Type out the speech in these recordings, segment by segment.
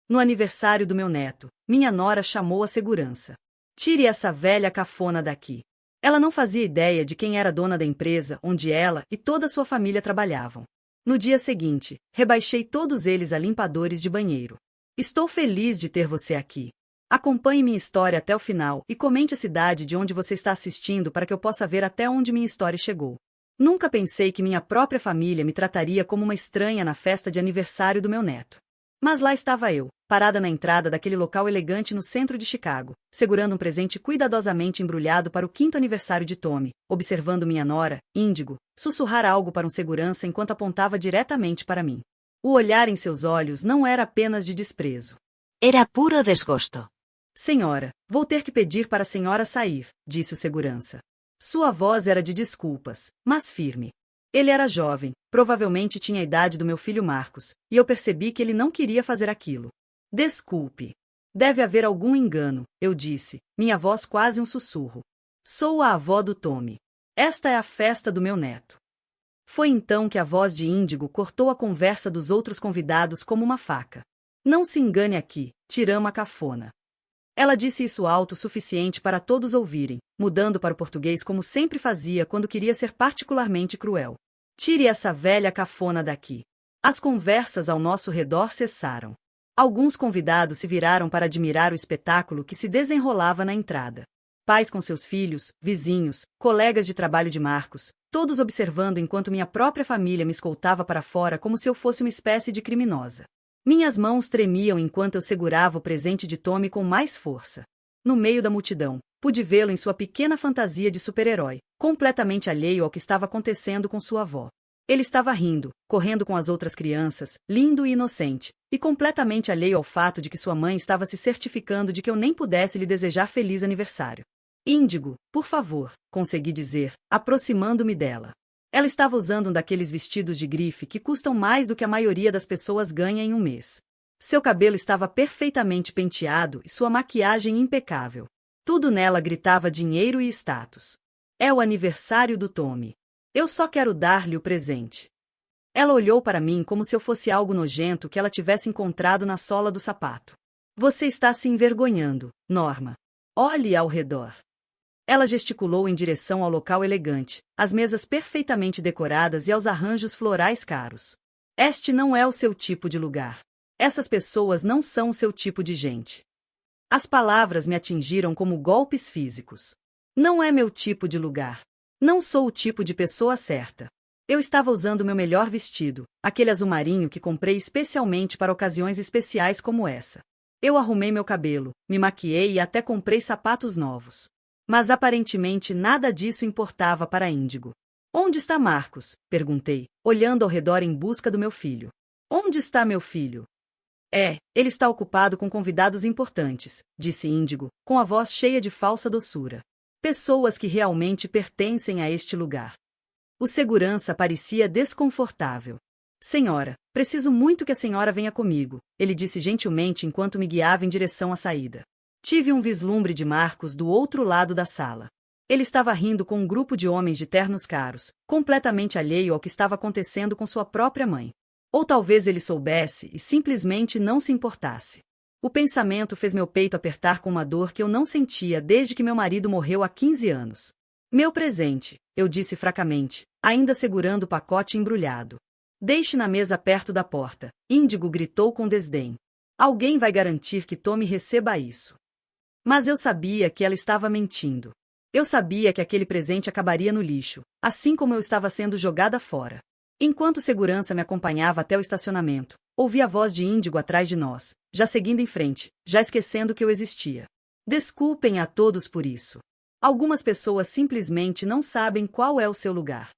No aniversário do meu neto, minha nora chamou a segurança. Tire essa velha cafona daqui. Ela não fazia ideia de quem era dona da empresa onde ela e toda sua família trabalhavam. No dia seguinte, rebaixei todos eles a limpadores de banheiro. Estou feliz de ter você aqui. Acompanhe minha história até o final e comente a cidade de onde você está assistindo para que eu possa ver até onde minha história chegou. Nunca pensei que minha própria família me trataria como uma estranha na festa de aniversário do meu neto. Mas lá estava eu, parada na entrada daquele local elegante no centro de Chicago, segurando um presente cuidadosamente embrulhado para o 5º aniversário de Tommy, observando minha nora, Índigo, sussurrar algo para um segurança enquanto apontava diretamente para mim. O olhar em seus olhos não era apenas de desprezo. Era puro desgosto. Senhora, vou ter que pedir para a senhora sair, disse o segurança. Sua voz era de desculpas, mas firme. Ele era jovem, provavelmente tinha a idade do meu filho Marcos, e eu percebi que ele não queria fazer aquilo. Desculpe. Deve haver algum engano, eu disse, minha voz quase um sussurro. Sou a avó do Tommy. Esta é a festa do meu neto. Foi então que a voz de Índigo cortou a conversa dos outros convidados como uma faca. Não se engane aqui, tirama cafona. Ela disse isso alto o suficiente para todos ouvirem, mudando para o português como sempre fazia quando queria ser particularmente cruel. Tire essa velha cafona daqui. As conversas ao nosso redor cessaram. Alguns convidados se viraram para admirar o espetáculo que se desenrolava na entrada. Pais com seus filhos, vizinhos, colegas de trabalho de Marcos, todos observando enquanto minha própria família me escoltava para fora como se eu fosse uma espécie de criminosa. Minhas mãos tremiam enquanto eu segurava o presente de Tommy com mais força. No meio da multidão, pude vê-lo em sua pequena fantasia de super-herói, completamente alheio ao que estava acontecendo com sua avó. Ele estava rindo, correndo com as outras crianças, lindo e inocente, e completamente alheio ao fato de que sua mãe estava se certificando de que eu nem pudesse lhe desejar feliz aniversário. Índigo, por favor, consegui dizer, aproximando-me dela. Ela estava usando um daqueles vestidos de grife que custam mais do que a maioria das pessoas ganha em um mês. Seu cabelo estava perfeitamente penteado e sua maquiagem impecável. Tudo nela gritava dinheiro e status. É o aniversário do Tommy. Eu só quero dar-lhe o presente. Ela olhou para mim como se eu fosse algo nojento que ela tivesse encontrado na sola do sapato. Você está se envergonhando, Norma. Olhe ao redor. Ela gesticulou em direção ao local elegante, às mesas perfeitamente decoradas e aos arranjos florais caros. Este não é o seu tipo de lugar. Essas pessoas não são o seu tipo de gente. As palavras me atingiram como golpes físicos. Não é meu tipo de lugar. Não sou o tipo de pessoa certa. Eu estava usando meu melhor vestido, aquele azul marinho que comprei especialmente para ocasiões especiais como essa. Eu arrumei meu cabelo, me maquiei e até comprei sapatos novos. Mas aparentemente nada disso importava para Índigo. Onde está Marcos? Perguntei, olhando ao redor em busca do meu filho. Onde está meu filho? Ele está ocupado com convidados importantes, disse Índigo, com a voz cheia de falsa doçura. Pessoas que realmente pertencem a este lugar. O segurança parecia desconfortável. Senhora, preciso muito que a senhora venha comigo, ele disse gentilmente enquanto me guiava em direção à saída. Tive um vislumbre de Marcos do outro lado da sala. Ele estava rindo com um grupo de homens de ternos caros, completamente alheio ao que estava acontecendo com sua própria mãe. Ou talvez ele soubesse e simplesmente não se importasse. O pensamento fez meu peito apertar com uma dor que eu não sentia desde que meu marido morreu há 15 anos. Meu presente, eu disse fracamente, ainda segurando o pacote embrulhado. Deixe na mesa perto da porta, Índigo gritou com desdém. Alguém vai garantir que Tommy receba isso. Mas eu sabia que ela estava mentindo. Eu sabia que aquele presente acabaria no lixo, assim como eu estava sendo jogada fora. Enquanto segurança me acompanhava até o estacionamento, ouvi a voz de Índigo atrás de nós, já seguindo em frente, já esquecendo que eu existia. Desculpem a todos por isso. Algumas pessoas simplesmente não sabem qual é o seu lugar.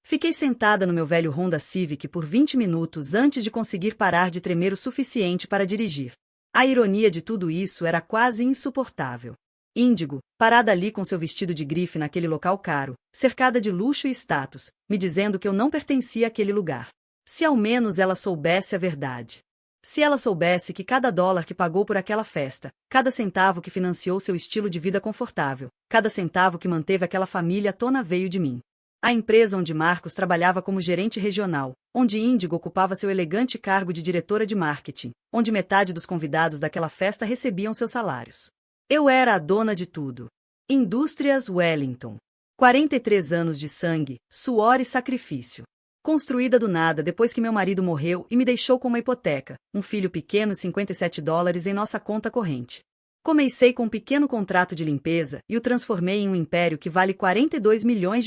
Fiquei sentada no meu velho Honda Civic por 20 minutos antes de conseguir parar de tremer o suficiente para dirigir. A ironia de tudo isso era quase insuportável. Índigo, parada ali com seu vestido de grife naquele local caro, cercada de luxo e status, me dizendo que eu não pertencia àquele lugar. Se ao menos ela soubesse a verdade. Se ela soubesse que cada dólar que pagou por aquela festa, cada centavo que financiou seu estilo de vida confortável, cada centavo que manteve aquela família à tona veio de mim. A empresa onde Marcos trabalhava como gerente regional, onde Índigo ocupava seu elegante cargo de diretora de marketing, onde metade dos convidados daquela festa recebiam seus salários. Eu era a dona de tudo. Indústrias Wellington. 43 anos de sangue, suor e sacrifício. Construída do nada depois que meu marido morreu e me deixou com uma hipoteca, um filho pequeno e $57 em nossa conta corrente. Comecei com um pequeno contrato de limpeza e o transformei em um império que vale $42 milhões.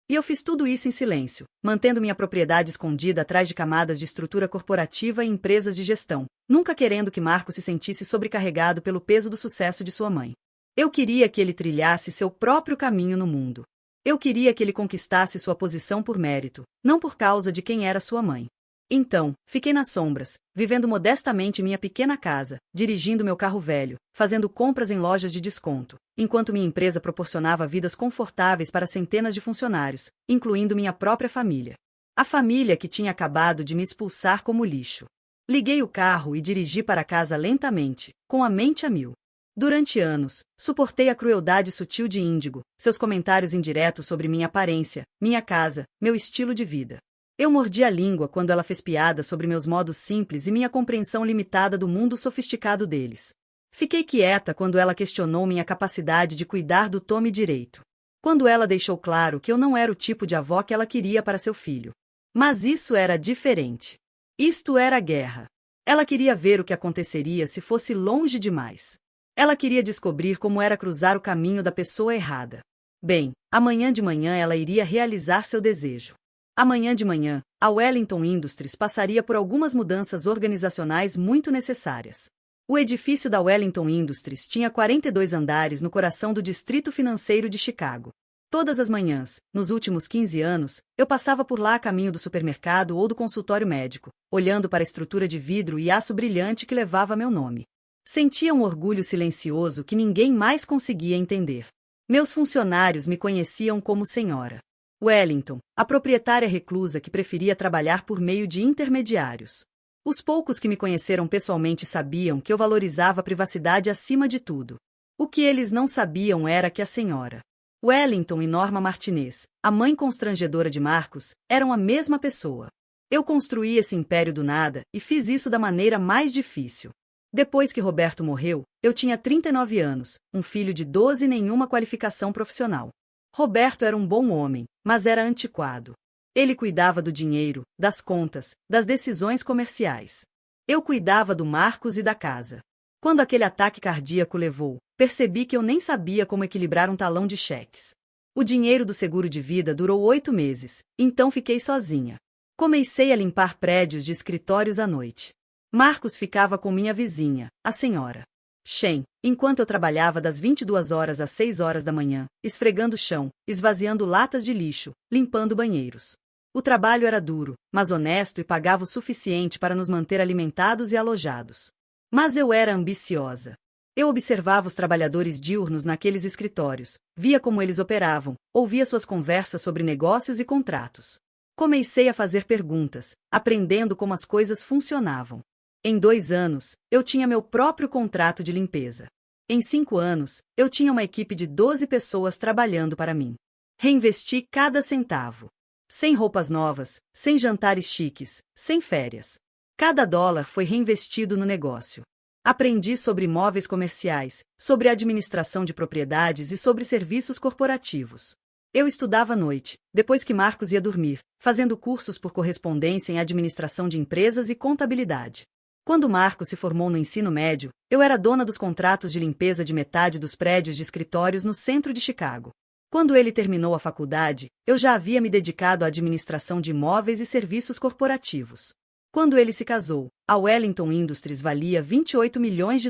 E eu fiz tudo isso em silêncio, mantendo minha propriedade escondida atrás de camadas de estrutura corporativa e empresas de gestão, nunca querendo que Marcos se sentisse sobrecarregado pelo peso do sucesso de sua mãe. Eu queria que ele trilhasse seu próprio caminho no mundo. Eu queria que ele conquistasse sua posição por mérito, não por causa de quem era sua mãe. Então, fiquei nas sombras, vivendo modestamente minha pequena casa, dirigindo meu carro velho, fazendo compras em lojas de desconto, enquanto minha empresa proporcionava vidas confortáveis para centenas de funcionários, incluindo minha própria família. A família que tinha acabado de me expulsar como lixo. Liguei o carro e dirigi para casa lentamente, com a mente a mil. Durante anos, suportei a crueldade sutil de Índigo, seus comentários indiretos sobre minha aparência, minha casa, meu estilo de vida. Eu mordi a língua quando ela fez piada sobre meus modos simples e minha compreensão limitada do mundo sofisticado deles. Fiquei quieta quando ela questionou minha capacidade de cuidar do Tommy direito. Quando ela deixou claro que eu não era o tipo de avó que ela queria para seu filho. Mas isso era diferente. Isto era guerra. Ela queria ver o que aconteceria se fosse longe demais. Ela queria descobrir como era cruzar o caminho da pessoa errada. Bem, amanhã de manhã ela iria realizar seu desejo. Amanhã de manhã, a Wellington Industries passaria por algumas mudanças organizacionais muito necessárias. O edifício da Wellington Industries tinha 42 andares no coração do distrito financeiro de Chicago. Todas as manhãs, nos últimos 15 anos, eu passava por lá a caminho do supermercado ou do consultório médico, olhando para a estrutura de vidro e aço brilhante que levava meu nome. Sentia um orgulho silencioso que ninguém mais conseguia entender. Meus funcionários me conheciam como Senhora Wellington, a proprietária reclusa que preferia trabalhar por meio de intermediários. Os poucos que me conheceram pessoalmente sabiam que eu valorizava a privacidade acima de tudo. O que eles não sabiam era que a senhora Wellington e Norma Martinez, a mãe constrangedora de Marcos, eram a mesma pessoa. Eu construí esse império do nada e fiz isso da maneira mais difícil. Depois que Roberto morreu, eu tinha 39 anos, um filho de 12 e nenhuma qualificação profissional. Roberto era um bom homem, mas era antiquado. Ele cuidava do dinheiro, das contas, das decisões comerciais. Eu cuidava do Marcos e da casa. Quando aquele ataque cardíaco levou, percebi que eu nem sabia como equilibrar um talão de cheques. O dinheiro do seguro de vida durou 8 meses, então fiquei sozinha. Comecei a limpar prédios de escritórios à noite. Marcos ficava com minha vizinha, a senhora Shen, enquanto eu trabalhava das 22 horas às 6 horas da manhã, esfregando o chão, esvaziando latas de lixo, limpando banheiros. O trabalho era duro, mas honesto e pagava o suficiente para nos manter alimentados e alojados. Mas eu era ambiciosa. Eu observava os trabalhadores diurnos naqueles escritórios, via como eles operavam, ouvia suas conversas sobre negócios e contratos. Comecei a fazer perguntas, aprendendo como as coisas funcionavam. Em 2 anos, eu tinha meu próprio contrato de limpeza. Em 5 anos, eu tinha uma equipe de 12 pessoas trabalhando para mim. Reinvesti cada centavo. Sem roupas novas, sem jantares chiques, sem férias. Cada dólar foi reinvestido no negócio. Aprendi sobre imóveis comerciais, sobre administração de propriedades e sobre serviços corporativos. Eu estudava à noite, depois que Marcos ia dormir, fazendo cursos por correspondência em administração de empresas e contabilidade. Quando Marcos se formou no ensino médio, eu era dona dos contratos de limpeza de metade dos prédios de escritórios no centro de Chicago. Quando ele terminou a faculdade, eu já havia me dedicado à administração de imóveis e serviços corporativos. Quando ele se casou, a Wellington Industries valia $28 milhões.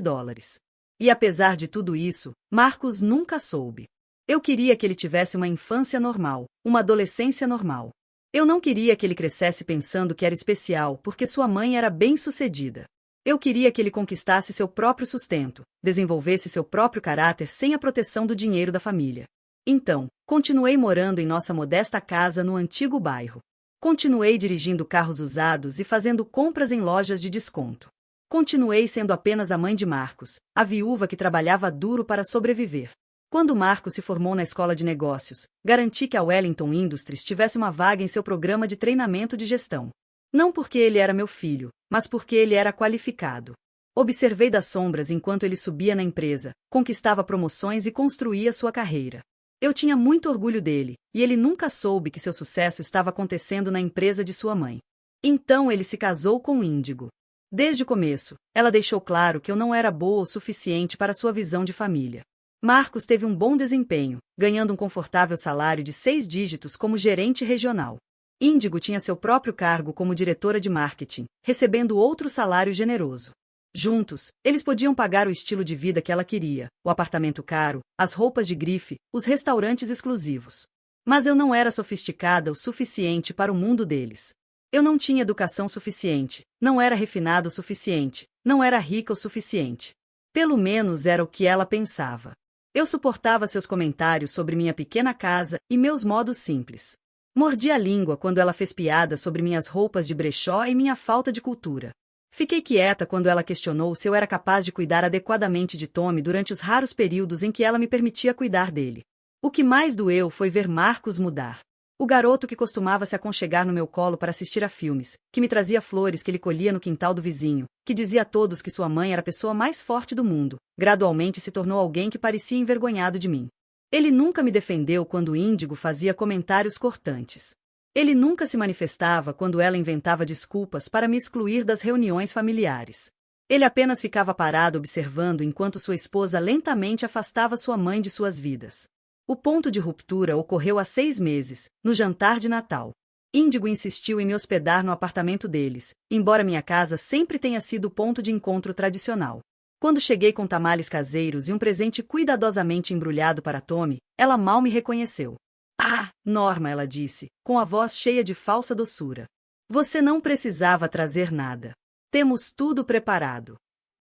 E apesar de tudo isso, Marcos nunca soube. Eu queria que ele tivesse uma infância normal, uma adolescência normal. Eu não queria que ele crescesse pensando que era especial porque sua mãe era bem-sucedida. Eu queria que ele conquistasse seu próprio sustento, desenvolvesse seu próprio caráter sem a proteção do dinheiro da família. Então, continuei morando em nossa modesta casa no antigo bairro. Continuei dirigindo carros usados e fazendo compras em lojas de desconto. Continuei sendo apenas a mãe de Marcos, a viúva que trabalhava duro para sobreviver. Quando Marcos se formou na escola de negócios, garanti que a Wellington Industries tivesse uma vaga em seu programa de treinamento de gestão. Não porque ele era meu filho, mas porque ele era qualificado. Observei das sombras enquanto ele subia na empresa, conquistava promoções e construía sua carreira. Eu tinha muito orgulho dele, e ele nunca soube que seu sucesso estava acontecendo na empresa de sua mãe. Então ele se casou com Índigo. Desde o começo, ela deixou claro que eu não era boa o suficiente para sua visão de família. Marcos teve um bom desempenho, ganhando um confortável salário de 6 dígitos como gerente regional. Índigo tinha seu próprio cargo como diretora de marketing, recebendo outro salário generoso. Juntos, eles podiam pagar o estilo de vida que ela queria, o apartamento caro, as roupas de grife, os restaurantes exclusivos. Mas eu não era sofisticada o suficiente para o mundo deles. Eu não tinha educação suficiente, não era refinado o suficiente, não era rica o suficiente. Pelo menos era o que ela pensava. Eu suportava seus comentários sobre minha pequena casa e meus modos simples. Mordi a língua quando ela fez piadas sobre minhas roupas de brechó e minha falta de cultura. Fiquei quieta quando ela questionou se eu era capaz de cuidar adequadamente de Tommy durante os raros períodos em que ela me permitia cuidar dele. O que mais doeu foi ver Marcos mudar. O garoto que costumava se aconchegar no meu colo para assistir a filmes, que me trazia flores que ele colhia no quintal do vizinho, que dizia a todos que sua mãe era a pessoa mais forte do mundo, gradualmente se tornou alguém que parecia envergonhado de mim. Ele nunca me defendeu quando Índigo fazia comentários cortantes. Ele nunca se manifestava quando ela inventava desculpas para me excluir das reuniões familiares. Ele apenas ficava parado observando enquanto sua esposa lentamente afastava sua mãe de suas vidas. O ponto de ruptura ocorreu há 6 meses, no jantar de Natal. Índigo insistiu em me hospedar no apartamento deles, embora minha casa sempre tenha sido o ponto de encontro tradicional. Quando cheguei com tamales caseiros e um presente cuidadosamente embrulhado para Tommy, ela mal me reconheceu. Ah, Norma, ela disse, com a voz cheia de falsa doçura. Você não precisava trazer nada. Temos tudo preparado.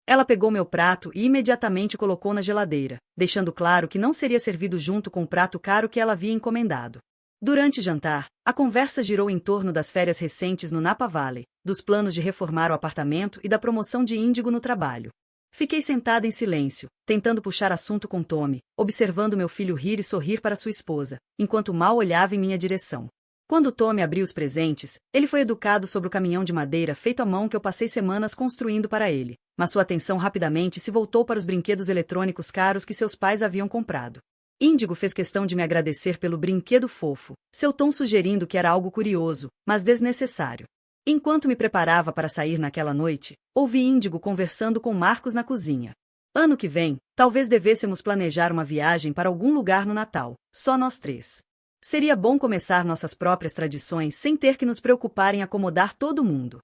Ela pegou meu prato e imediatamente colocou na geladeira, deixando claro que não seria servido junto com o prato caro que ela havia encomendado. Durante o jantar, a conversa girou em torno das férias recentes no Napa Valley, dos planos de reformar o apartamento e da promoção de Índigo no trabalho. Fiquei sentada em silêncio, tentando puxar assunto com Tommy, observando meu filho rir e sorrir para sua esposa, enquanto Mal olhava em minha direção. Quando Tommy abriu os presentes, ele foi educado sobre o caminhão de madeira feito à mão que eu passei semanas construindo para ele, mas sua atenção rapidamente se voltou para os brinquedos eletrônicos caros que seus pais haviam comprado. Índigo fez questão de me agradecer pelo brinquedo fofo, seu tom sugerindo que era algo curioso, mas desnecessário. Enquanto me preparava para sair naquela noite, ouvi Índigo conversando com Marcos na cozinha. Ano que vem, talvez devêssemos planejar uma viagem para algum lugar no Natal, só nós 3. Seria bom começar nossas próprias tradições sem ter que nos preocupar em acomodar todo mundo.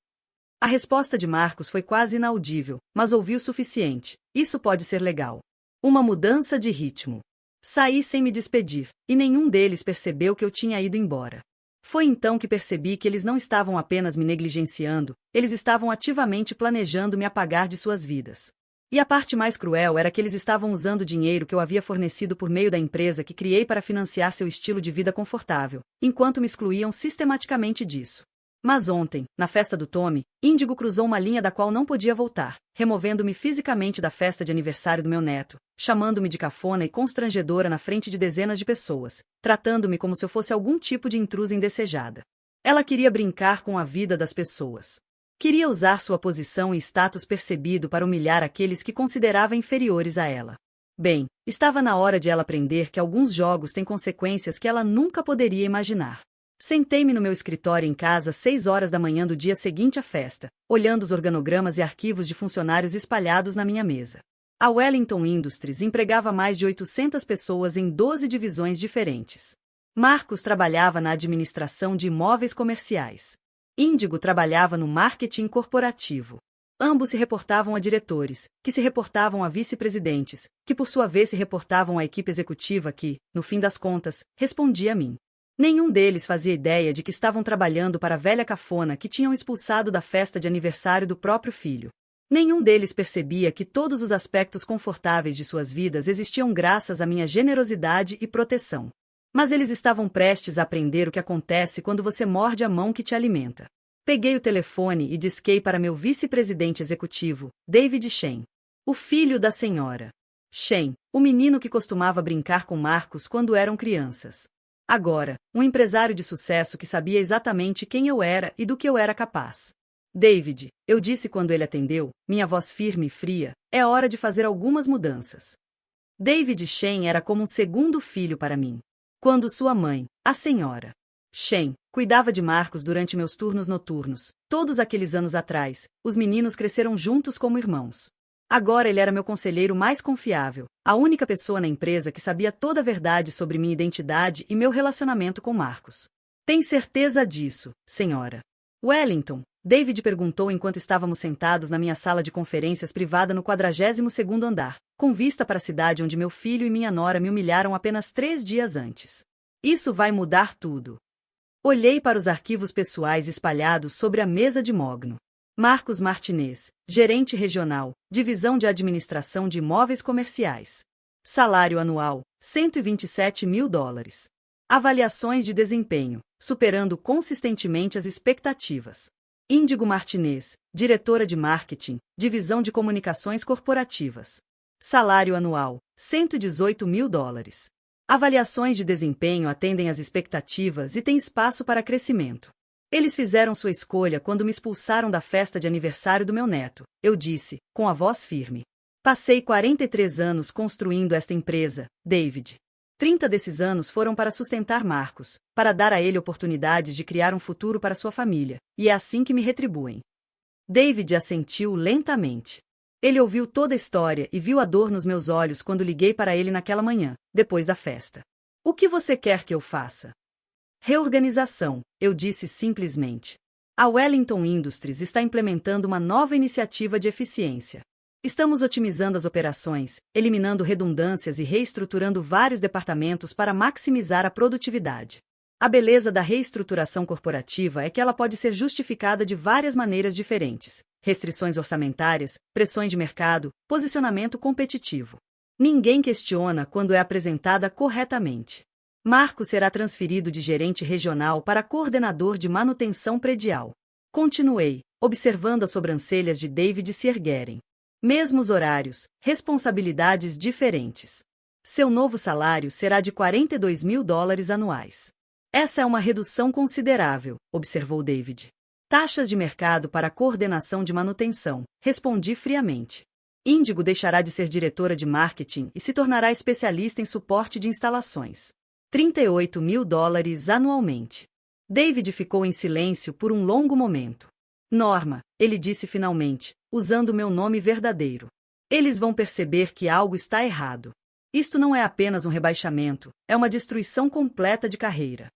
A resposta de Marcos foi quase inaudível, mas ouvi o suficiente. Isso pode ser legal. Uma mudança de ritmo. Saí sem me despedir, e nenhum deles percebeu que eu tinha ido embora. Foi então que percebi que eles não estavam apenas me negligenciando, eles estavam ativamente planejando me apagar de suas vidas. E a parte mais cruel era que eles estavam usando o dinheiro que eu havia fornecido por meio da empresa que criei para financiar seu estilo de vida confortável, enquanto me excluíam sistematicamente disso. Mas ontem, na festa do Tommy, Índigo cruzou uma linha da qual não podia voltar, removendo-me fisicamente da festa de aniversário do meu neto, chamando-me de cafona e constrangedora na frente de dezenas de pessoas, tratando-me como se eu fosse algum tipo de intrusa indesejada. Ela queria brincar com a vida das pessoas. Queria usar sua posição e status percebido para humilhar aqueles que considerava inferiores a ela. Bem, estava na hora de ela aprender que alguns jogos têm consequências que ela nunca poderia imaginar. Sentei-me no meu escritório em casa às 6 horas da manhã do dia seguinte à festa, olhando os organogramas e arquivos de funcionários espalhados na minha mesa. A Wellington Industries empregava mais de 800 pessoas em 12 divisões diferentes. Marcos trabalhava na administração de imóveis comerciais. Índigo trabalhava no marketing corporativo. Ambos se reportavam a diretores, que se reportavam a vice-presidentes, que por sua vez se reportavam à equipe executiva que, no fim das contas, respondia a mim. Nenhum deles fazia ideia de que estavam trabalhando para a velha cafona que tinham expulsado da festa de aniversário do próprio filho. Nenhum deles percebia que todos os aspectos confortáveis de suas vidas existiam graças à minha generosidade e proteção. Mas eles estavam prestes a aprender o que acontece quando você morde a mão que te alimenta. Peguei o telefone e disquei para meu vice-presidente executivo, David Shen. O filho da senhora. Shane, o menino que costumava brincar com Marcos quando eram crianças. Agora, um empresário de sucesso que sabia exatamente quem eu era e do que eu era capaz. David, eu disse quando ele atendeu, minha voz firme e fria, é hora de fazer algumas mudanças. David Shane era como um segundo filho para mim. Quando sua mãe, a senhora Shane, cuidava de Marcos durante meus turnos noturnos, todos aqueles anos atrás, os meninos cresceram juntos como irmãos. Agora ele era meu conselheiro mais confiável, a única pessoa na empresa que sabia toda a verdade sobre minha identidade e meu relacionamento com Marcos. Tem certeza disso, senhora? Wellington, David perguntou enquanto estávamos sentados na minha sala de conferências privada no 42º andar, com vista para a cidade onde meu filho e minha nora me humilharam apenas 3 dias antes. Isso vai mudar tudo. Olhei para os arquivos pessoais espalhados sobre a mesa de mogno. Marcos Martinez, gerente regional, divisão de administração de imóveis comerciais. Salário anual, $127 mil. Avaliações de desempenho, superando consistentemente as expectativas. Índigo Martinez, diretora de marketing, divisão de comunicações corporativas. Salário anual, $118 mil. Avaliações de desempenho atendem às expectativas e têm espaço para crescimento. Eles fizeram sua escolha quando me expulsaram da festa de aniversário do meu neto, eu disse, com a voz firme. Passei 43 anos construindo esta empresa, David. 30 desses anos foram para sustentar Marcos, para dar a ele oportunidades de criar um futuro para sua família, e é assim que me retribuem. David assentiu lentamente. Ele ouviu toda a história e viu a dor nos meus olhos quando liguei para ele naquela manhã, depois da festa. O que você quer que eu faça? Reorganização, eu disse simplesmente. A Wellington Industries está implementando uma nova iniciativa de eficiência. Estamos otimizando as operações, eliminando redundâncias e reestruturando vários departamentos para maximizar a produtividade. A beleza da reestruturação corporativa é que ela pode ser justificada de várias maneiras diferentes: restrições orçamentárias, pressões de mercado, posicionamento competitivo. Ninguém questiona quando é apresentada corretamente. Marcos será transferido de gerente regional para coordenador de manutenção predial. Continuei, observando as sobrancelhas de David se erguerem. Mesmos horários, responsabilidades diferentes. Seu novo salário será de $42 mil anuais. Essa é uma redução considerável, observou David. Taxas de mercado para coordenação de manutenção, respondi friamente. Índigo deixará de ser diretora de marketing e se tornará especialista em suporte de instalações. $38 mil anualmente. David ficou em silêncio por um longo momento. Norma, ele disse finalmente, usando meu nome verdadeiro. Eles vão perceber que algo está errado. Isto não é apenas um rebaixamento, é uma destruição completa de carreira.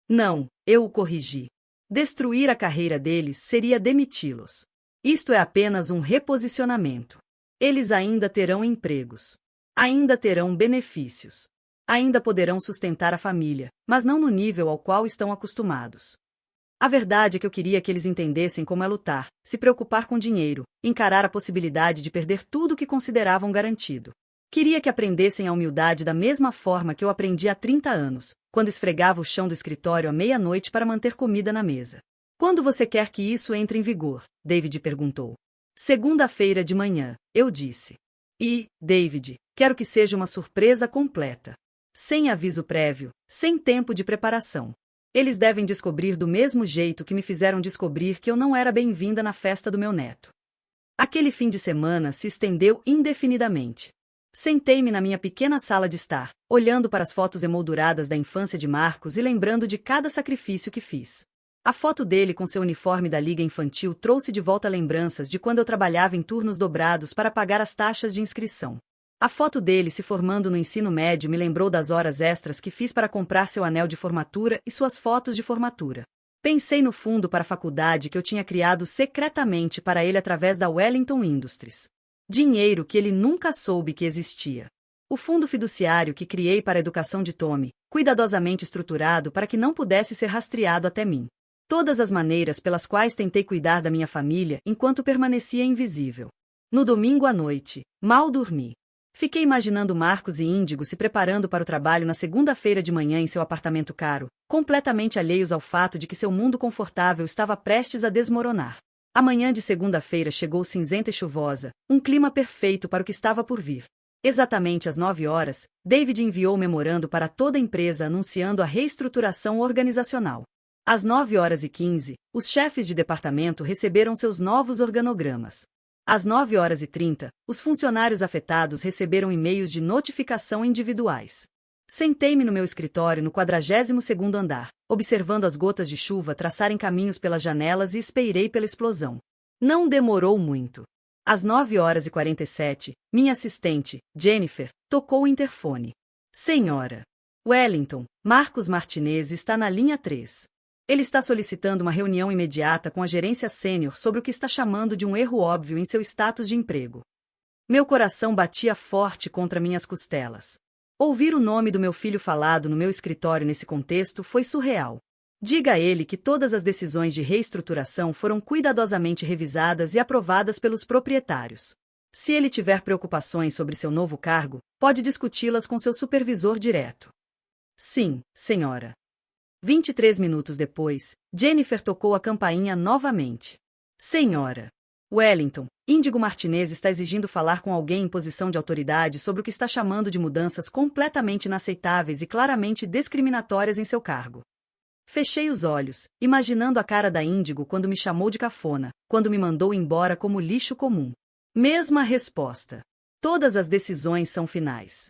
Não, eu o corrigi. Destruir a carreira deles seria demiti-los. Isto é apenas um reposicionamento. Eles ainda terão empregos. Ainda terão benefícios. Ainda poderão sustentar a família, mas não no nível ao qual estão acostumados. A verdade é que eu queria que eles entendessem como é lutar, se preocupar com dinheiro, encarar a possibilidade de perder tudo o que consideravam garantido. Queria que aprendessem a humildade da mesma forma que eu aprendi há 30 anos, quando esfregava o chão do escritório à meia-noite para manter comida na mesa. Quando você quer que isso entre em vigor? David perguntou. Segunda-feira de manhã, eu disse. E, David, quero que seja uma surpresa completa. Sem aviso prévio, sem tempo de preparação. Eles devem descobrir do mesmo jeito que me fizeram descobrir que eu não era bem-vinda na festa do meu neto. Aquele fim de semana se estendeu indefinidamente. Sentei-me na minha pequena sala de estar, olhando para as fotos emolduradas da infância de Marcos e lembrando de cada sacrifício que fiz. A foto dele com seu uniforme da Liga Infantil trouxe de volta lembranças de quando eu trabalhava em turnos dobrados para pagar as taxas de inscrição. A foto dele se formando no ensino médio me lembrou das horas extras que fiz para comprar seu anel de formatura e suas fotos de formatura. Pensei no fundo para a faculdade que eu tinha criado secretamente para ele através da Wellington Industries. Dinheiro que ele nunca soube que existia. O fundo fiduciário que criei para a educação de Tommy, cuidadosamente estruturado para que não pudesse ser rastreado até mim. Todas as maneiras pelas quais tentei cuidar da minha família enquanto permanecia invisível. No domingo à noite, mal dormi. Fiquei imaginando Marcos e Índigo se preparando para o trabalho na segunda-feira de manhã em seu apartamento caro, completamente alheios ao fato de que seu mundo confortável estava prestes a desmoronar. A manhã de segunda-feira chegou cinzenta e chuvosa, um clima perfeito para o que estava por vir. Exatamente às 9 horas, David enviou o memorando para toda a empresa anunciando a reestruturação organizacional. Às 9h15, os chefes de departamento receberam seus novos organogramas. Às 9h30, os funcionários afetados receberam e-mails de notificação individuais. Sentei-me no meu escritório no 42º andar, observando as gotas de chuva traçarem caminhos pelas janelas e esperei pela explosão. Não demorou muito. Às 9h47, minha assistente, Jennifer, tocou o interfone. Senhora Wellington, Marcos Martinez está na linha 3. Ele está solicitando uma reunião imediata com a gerência sênior sobre o que está chamando de um erro óbvio em seu status de emprego. Meu coração batia forte contra minhas costelas. Ouvir o nome do meu filho falado no meu escritório nesse contexto foi surreal. Diga a ele que todas as decisões de reestruturação foram cuidadosamente revisadas e aprovadas pelos proprietários. Se ele tiver preocupações sobre seu novo cargo, pode discuti-las com seu supervisor direto. Sim, senhora. 23 minutos depois, Jennifer tocou a campainha novamente. Senhora Wellington, Índigo Martinez está exigindo falar com alguém em posição de autoridade sobre o que está chamando de mudanças completamente inaceitáveis e claramente discriminatórias em seu cargo. Fechei os olhos, imaginando a cara da Índigo quando me chamou de cafona, quando me mandou embora como lixo comum. Mesma resposta. Todas as decisões são finais.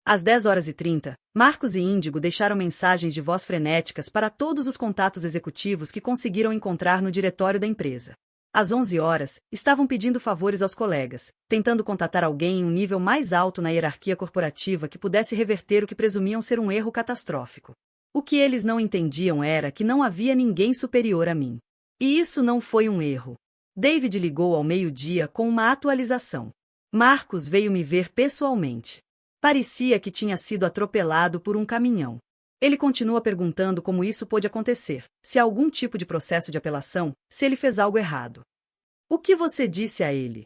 Às 10h30, Marcos e Índigo deixaram mensagens de voz frenéticas para todos os contatos executivos que conseguiram encontrar no diretório da empresa. Às 11 horas, estavam pedindo favores aos colegas, tentando contatar alguém em um nível mais alto na hierarquia corporativa que pudesse reverter o que presumiam ser um erro catastrófico. O que eles não entendiam era que não havia ninguém superior a mim. E isso não foi um erro. David ligou ao meio-dia com uma atualização. Marcos veio me ver pessoalmente. Parecia que tinha sido atropelado por um caminhão. Ele continua perguntando como isso pôde acontecer, se há algum tipo de processo de apelação, se ele fez algo errado. O que você disse a ele?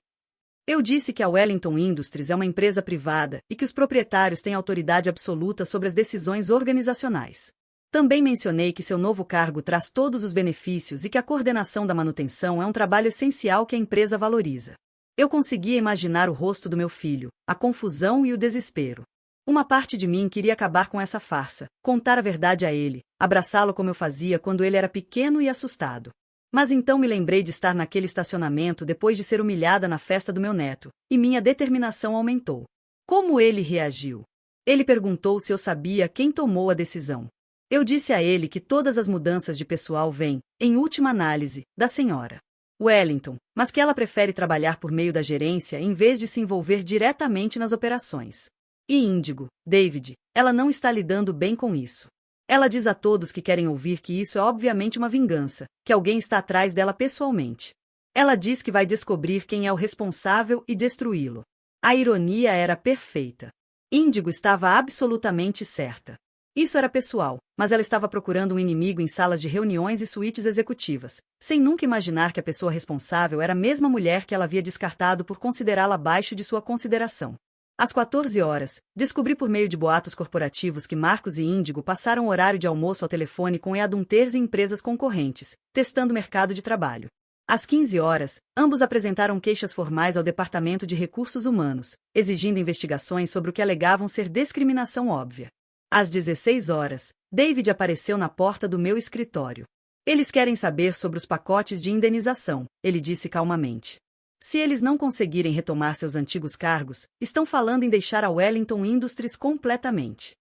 Eu disse que a Wellington Industries é uma empresa privada e que os proprietários têm autoridade absoluta sobre as decisões organizacionais. Também mencionei que seu novo cargo traz todos os benefícios e que a coordenação da manutenção é um trabalho essencial que a empresa valoriza. Eu conseguia imaginar o rosto do meu filho, a confusão e o desespero. Uma parte de mim queria acabar com essa farsa, contar a verdade a ele, abraçá-lo como eu fazia quando ele era pequeno e assustado. Mas então me lembrei de estar naquele estacionamento depois de ser humilhada na festa do meu neto, e minha determinação aumentou. Como ele reagiu? Ele perguntou se eu sabia quem tomou a decisão. Eu disse a ele que todas as mudanças de pessoal vêm, em última análise, da senhora Wellington, mas que ela prefere trabalhar por meio da gerência em vez de se envolver diretamente nas operações. E Índigo, David, ela não está lidando bem com isso. Ela diz a todos que querem ouvir que isso é obviamente uma vingança, que alguém está atrás dela pessoalmente. Ela diz que vai descobrir quem é o responsável e destruí-lo. A ironia era perfeita. Índigo estava absolutamente certa. Isso era pessoal, mas ela estava procurando um inimigo em salas de reuniões e suítes executivas, sem nunca imaginar que a pessoa responsável era a mesma mulher que ela havia descartado por considerá-la abaixo de sua consideração. Às 14 horas, descobri por meio de boatos corporativos que Marcos e Índigo passaram o horário de almoço ao telefone com headhunters e empresas concorrentes, testando o mercado de trabalho. Às 15 horas, ambos apresentaram queixas formais ao Departamento de Recursos Humanos, exigindo investigações sobre o que alegavam ser discriminação óbvia. Às 16 horas, David apareceu na porta do meu escritório. Eles querem saber sobre os pacotes de indenização, ele disse calmamente. Se eles não conseguirem retomar seus antigos cargos, estão falando em deixar a Wellington Industries completamente.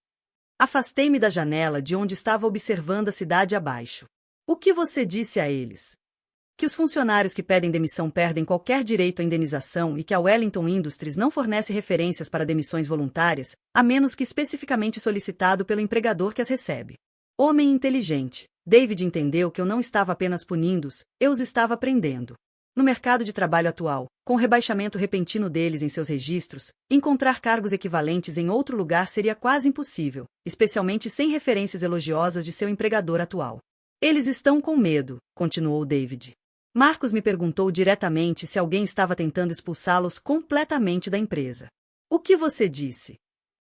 Afastei-me da janela de onde estava observando a cidade abaixo. O que você disse a eles? Que os funcionários que pedem demissão perdem qualquer direito à indenização e que a Wellington Industries não fornece referências para demissões voluntárias, a menos que especificamente solicitado pelo empregador que as recebe. Homem inteligente, David entendeu que eu não estava apenas punindo-os, eu os estava prendendo. No mercado de trabalho atual, com o rebaixamento repentino deles em seus registros, encontrar cargos equivalentes em outro lugar seria quase impossível, especialmente sem referências elogiosas de seu empregador atual. Eles estão com medo, continuou David. Marcos me perguntou diretamente se alguém estava tentando expulsá-los completamente da empresa. O que você disse?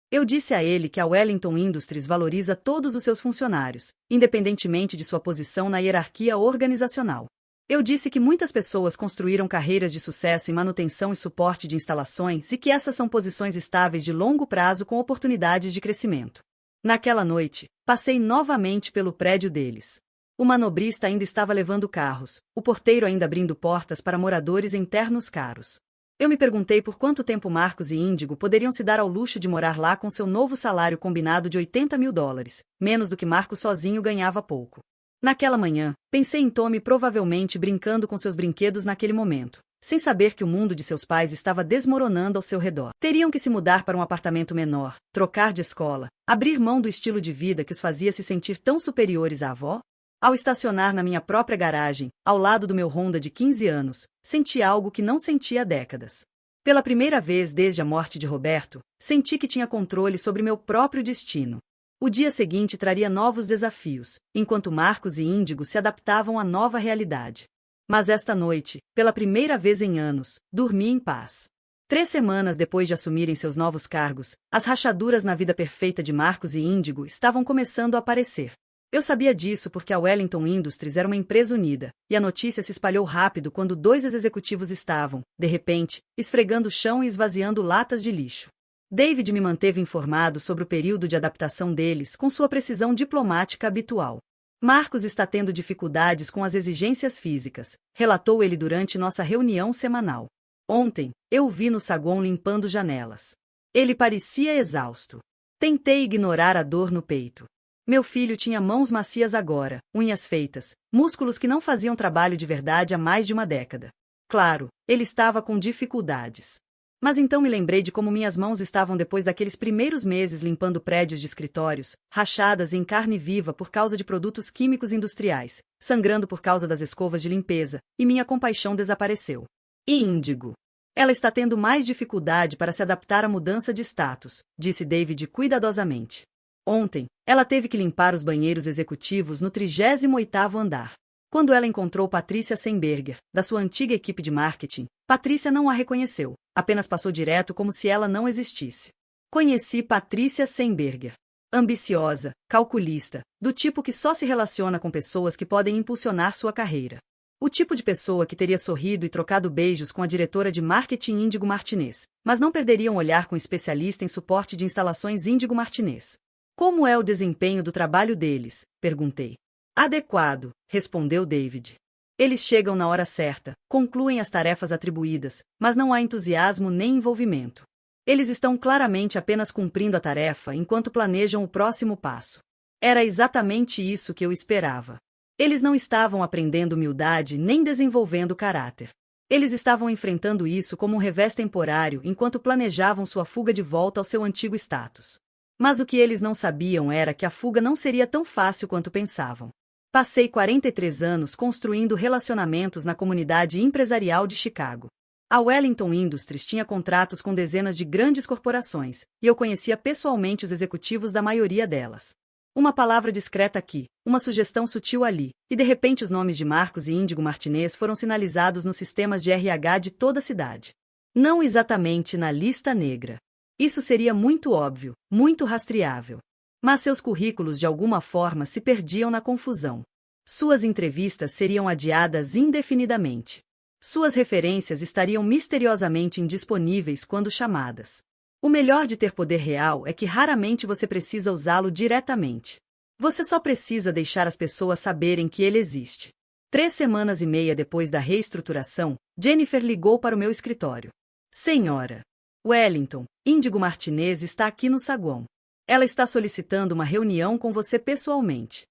Eu disse a ele que a Wellington Industries valoriza todos os seus funcionários, independentemente de sua posição na hierarquia organizacional. Eu disse que muitas pessoas construíram carreiras de sucesso em manutenção e suporte de instalações e que essas são posições estáveis de longo prazo com oportunidades de crescimento. Naquela noite, passei novamente pelo prédio deles. O manobrista ainda estava levando carros, o porteiro ainda abrindo portas para moradores em ternos caros. Eu me perguntei por quanto tempo Marcos e Índigo poderiam se dar ao luxo de morar lá com seu novo salário combinado de $80.000, menos do que Marcos sozinho ganhava pouco. Naquela manhã, pensei em Tommy provavelmente brincando com seus brinquedos naquele momento, sem saber que o mundo de seus pais estava desmoronando ao seu redor. Teriam que se mudar para um apartamento menor, trocar de escola, abrir mão do estilo de vida que os fazia se sentir tão superiores à avó? Ao estacionar na minha própria garagem, ao lado do meu Honda de 15 anos, senti algo que não sentia há décadas. Pela primeira vez desde a morte de Roberto, senti que tinha controle sobre meu próprio destino. O dia seguinte traria novos desafios, enquanto Marcos e Índigo se adaptavam à nova realidade. Mas esta noite, pela primeira vez em anos, dormi em paz. 3 semanas depois de assumirem seus novos cargos, as rachaduras na vida perfeita de Marcos e Índigo estavam começando a aparecer. Eu sabia disso porque a Wellington Industries era uma empresa unida, e a notícia se espalhou rápido quando 2 executivos estavam, de repente, esfregando o chão e esvaziando latas de lixo. David me manteve informado sobre o período de adaptação deles com sua precisão diplomática habitual. Marcos está tendo dificuldades com as exigências físicas, relatou ele durante nossa reunião semanal. Ontem, eu o vi no saguão limpando janelas. Ele parecia exausto. Tentei ignorar a dor no peito. Meu filho tinha mãos macias agora, unhas feitas, músculos que não faziam trabalho de verdade há mais de uma década. Claro, ele estava com dificuldades. Mas então me lembrei de como minhas mãos estavam depois daqueles primeiros meses limpando prédios de escritórios, rachadas em carne viva por causa de produtos químicos industriais, sangrando por causa das escovas de limpeza, e minha compaixão desapareceu. E Índigo? Ela está tendo mais dificuldade para se adaptar à mudança de status, disse David cuidadosamente. Ontem, ela teve que limpar os banheiros executivos no 38º andar. Quando ela encontrou Patrícia Semberger, da sua antiga equipe de marketing, Patrícia não a reconheceu, apenas passou direto como se ela não existisse. Conheci Patrícia Semberger. Ambiciosa, calculista, do tipo que só se relaciona com pessoas que podem impulsionar sua carreira. O tipo de pessoa que teria sorrido e trocado beijos com a diretora de marketing Índigo Martinez, mas não perderia um olhar com o especialista em suporte de instalações Índigo Martinez. Como é o desempenho do trabalho deles? Perguntei. Adequado, respondeu David. Eles chegam na hora certa, concluem as tarefas atribuídas, mas não há entusiasmo nem envolvimento. Eles estão claramente apenas cumprindo a tarefa enquanto planejam o próximo passo. Era exatamente isso que eu esperava. Eles não estavam aprendendo humildade nem desenvolvendo caráter. Eles estavam enfrentando isso como um revés temporário enquanto planejavam sua fuga de volta ao seu antigo status. Mas o que eles não sabiam era que a fuga não seria tão fácil quanto pensavam. Passei 43 anos construindo relacionamentos na comunidade empresarial de Chicago. A Wellington Industries tinha contratos com dezenas de grandes corporações, e eu conhecia pessoalmente os executivos da maioria delas. Uma palavra discreta aqui, uma sugestão sutil ali, e de repente os nomes de Marcos e Índigo Martinez foram sinalizados nos sistemas de RH de toda a cidade. Não exatamente na lista negra. Isso seria muito óbvio, muito rastreável. Mas seus currículos de alguma forma se perdiam na confusão. Suas entrevistas seriam adiadas indefinidamente. Suas referências estariam misteriosamente indisponíveis quando chamadas. O melhor de ter poder real é que raramente você precisa usá-lo diretamente. Você só precisa deixar as pessoas saberem que ele existe. 3 semanas e meia depois da reestruturação, Jennifer ligou para o meu escritório. Senhora Wellington, Índigo Martinez está aqui no saguão. Ela está solicitando uma reunião com você pessoalmente.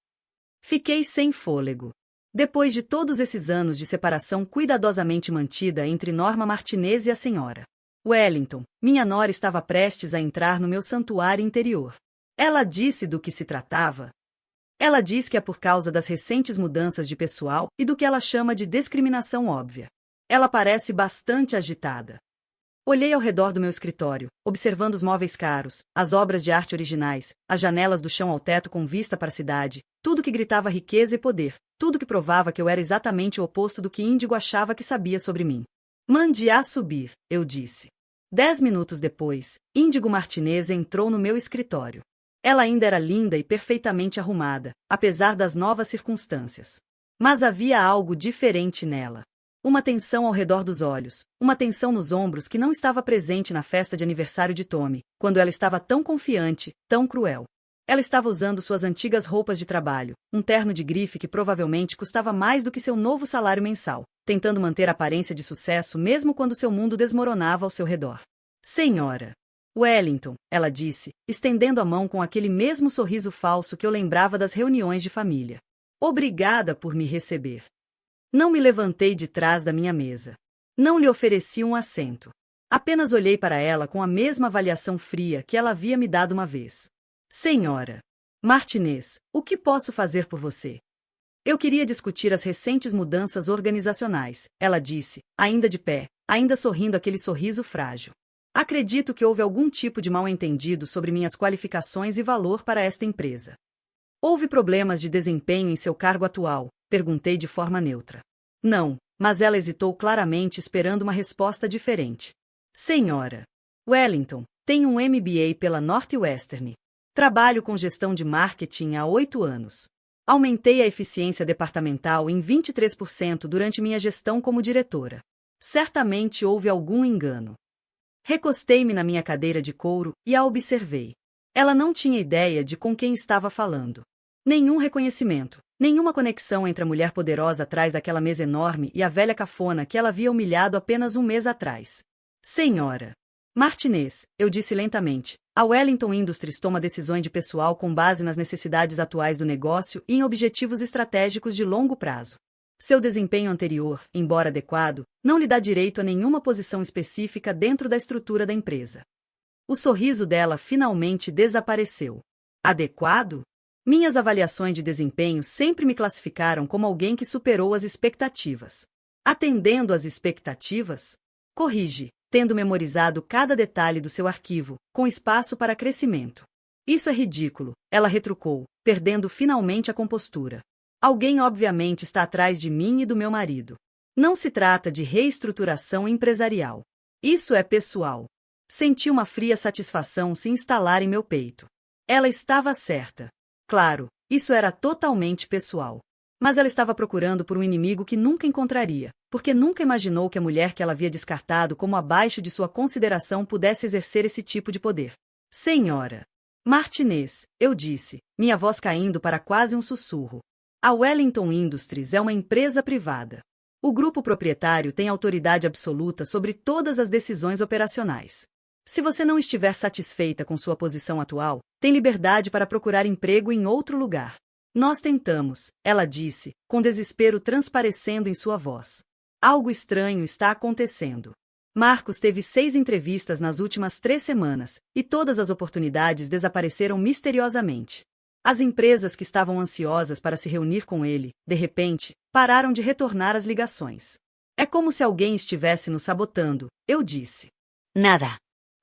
Fiquei sem fôlego. Depois de todos esses anos de separação cuidadosamente mantida entre Norma Martinez e a senhora Wellington, minha nora estava prestes a entrar no meu santuário interior. Ela disse do que se tratava. Ela diz que é por causa das recentes mudanças de pessoal e do que ela chama de discriminação óbvia. Ela parece bastante agitada. Olhei ao redor do meu escritório, observando os móveis caros, as obras de arte originais, as janelas do chão ao teto com vista para a cidade, tudo que gritava riqueza e poder, tudo que provava que eu era exatamente o oposto do que Índigo achava que sabia sobre mim. Mande-a subir, eu disse. 10 minutos depois, Índigo Martinez entrou no meu escritório. Ela ainda era linda e perfeitamente arrumada, apesar das novas circunstâncias. Mas havia algo diferente nela. Uma tensão ao redor dos olhos, uma tensão nos ombros que não estava presente na festa de aniversário de Tommy, quando ela estava tão confiante, tão cruel. Ela estava usando suas antigas roupas de trabalho, um terno de grife que provavelmente custava mais do que seu novo salário mensal, tentando manter a aparência de sucesso mesmo quando seu mundo desmoronava ao seu redor. Senhora Wellington, ela disse, estendendo a mão com aquele mesmo sorriso falso que eu lembrava das reuniões de família. Obrigada por me receber. Não me levantei de trás da minha mesa. Não lhe ofereci um assento. Apenas olhei para ela com a mesma avaliação fria que ela havia me dado uma vez. Senhora Martinez, o que posso fazer por você? Eu queria discutir as recentes mudanças organizacionais, ela disse, ainda de pé, ainda sorrindo aquele sorriso frágil. Acredito que houve algum tipo de mal-entendido sobre minhas qualificações e valor para esta empresa. Houve problemas de desempenho em seu cargo atual? Perguntei de forma neutra. Não, mas ela hesitou claramente esperando uma resposta diferente. Senhora Wellington, tenho um MBA pela Northwestern. Trabalho com gestão de marketing há 8 anos. Aumentei a eficiência departamental em 23% durante minha gestão como diretora. Certamente houve algum engano. Recostei-me na minha cadeira de couro e a observei. Ela não tinha ideia de com quem estava falando. Nenhum reconhecimento, nenhuma conexão entre a mulher poderosa atrás daquela mesa enorme e a velha cafona que ela havia humilhado apenas um mês atrás. Senhora Martinez, eu disse lentamente, a Wellington Industries toma decisões de pessoal com base nas necessidades atuais do negócio e em objetivos estratégicos de longo prazo. Seu desempenho anterior, embora adequado, não lhe dá direito a nenhuma posição específica dentro da estrutura da empresa. O sorriso dela finalmente desapareceu. Adequado? Minhas avaliações de desempenho sempre me classificaram como alguém que superou as expectativas. Atendendo às expectativas? Corrige, tendo memorizado cada detalhe do seu arquivo, com espaço para crescimento. Isso é ridículo, ela retrucou, perdendo finalmente a compostura. Alguém obviamente está atrás de mim e do meu marido. Não se trata de reestruturação empresarial. Isso é pessoal. Senti uma fria satisfação se instalar em meu peito. Ela estava certa. Claro, isso era totalmente pessoal. Mas ela estava procurando por um inimigo que nunca encontraria, porque nunca imaginou que a mulher que ela havia descartado como abaixo de sua consideração pudesse exercer esse tipo de poder. Senhora Martinez, eu disse, minha voz caindo para quase um sussurro. A Wellington Industries é uma empresa privada. O grupo proprietário tem autoridade absoluta sobre todas as decisões operacionais. Se você não estiver satisfeita com sua posição atual, tem liberdade para procurar emprego em outro lugar. Nós tentamos, ela disse, com desespero transparecendo em sua voz. Algo estranho está acontecendo. Marcos teve 6 entrevistas nas últimas 3 semanas, e todas as oportunidades desapareceram misteriosamente. As empresas que estavam ansiosas para se reunir com ele, de repente, pararam de retornar as ligações. É como se alguém estivesse nos sabotando, eu disse. Nada.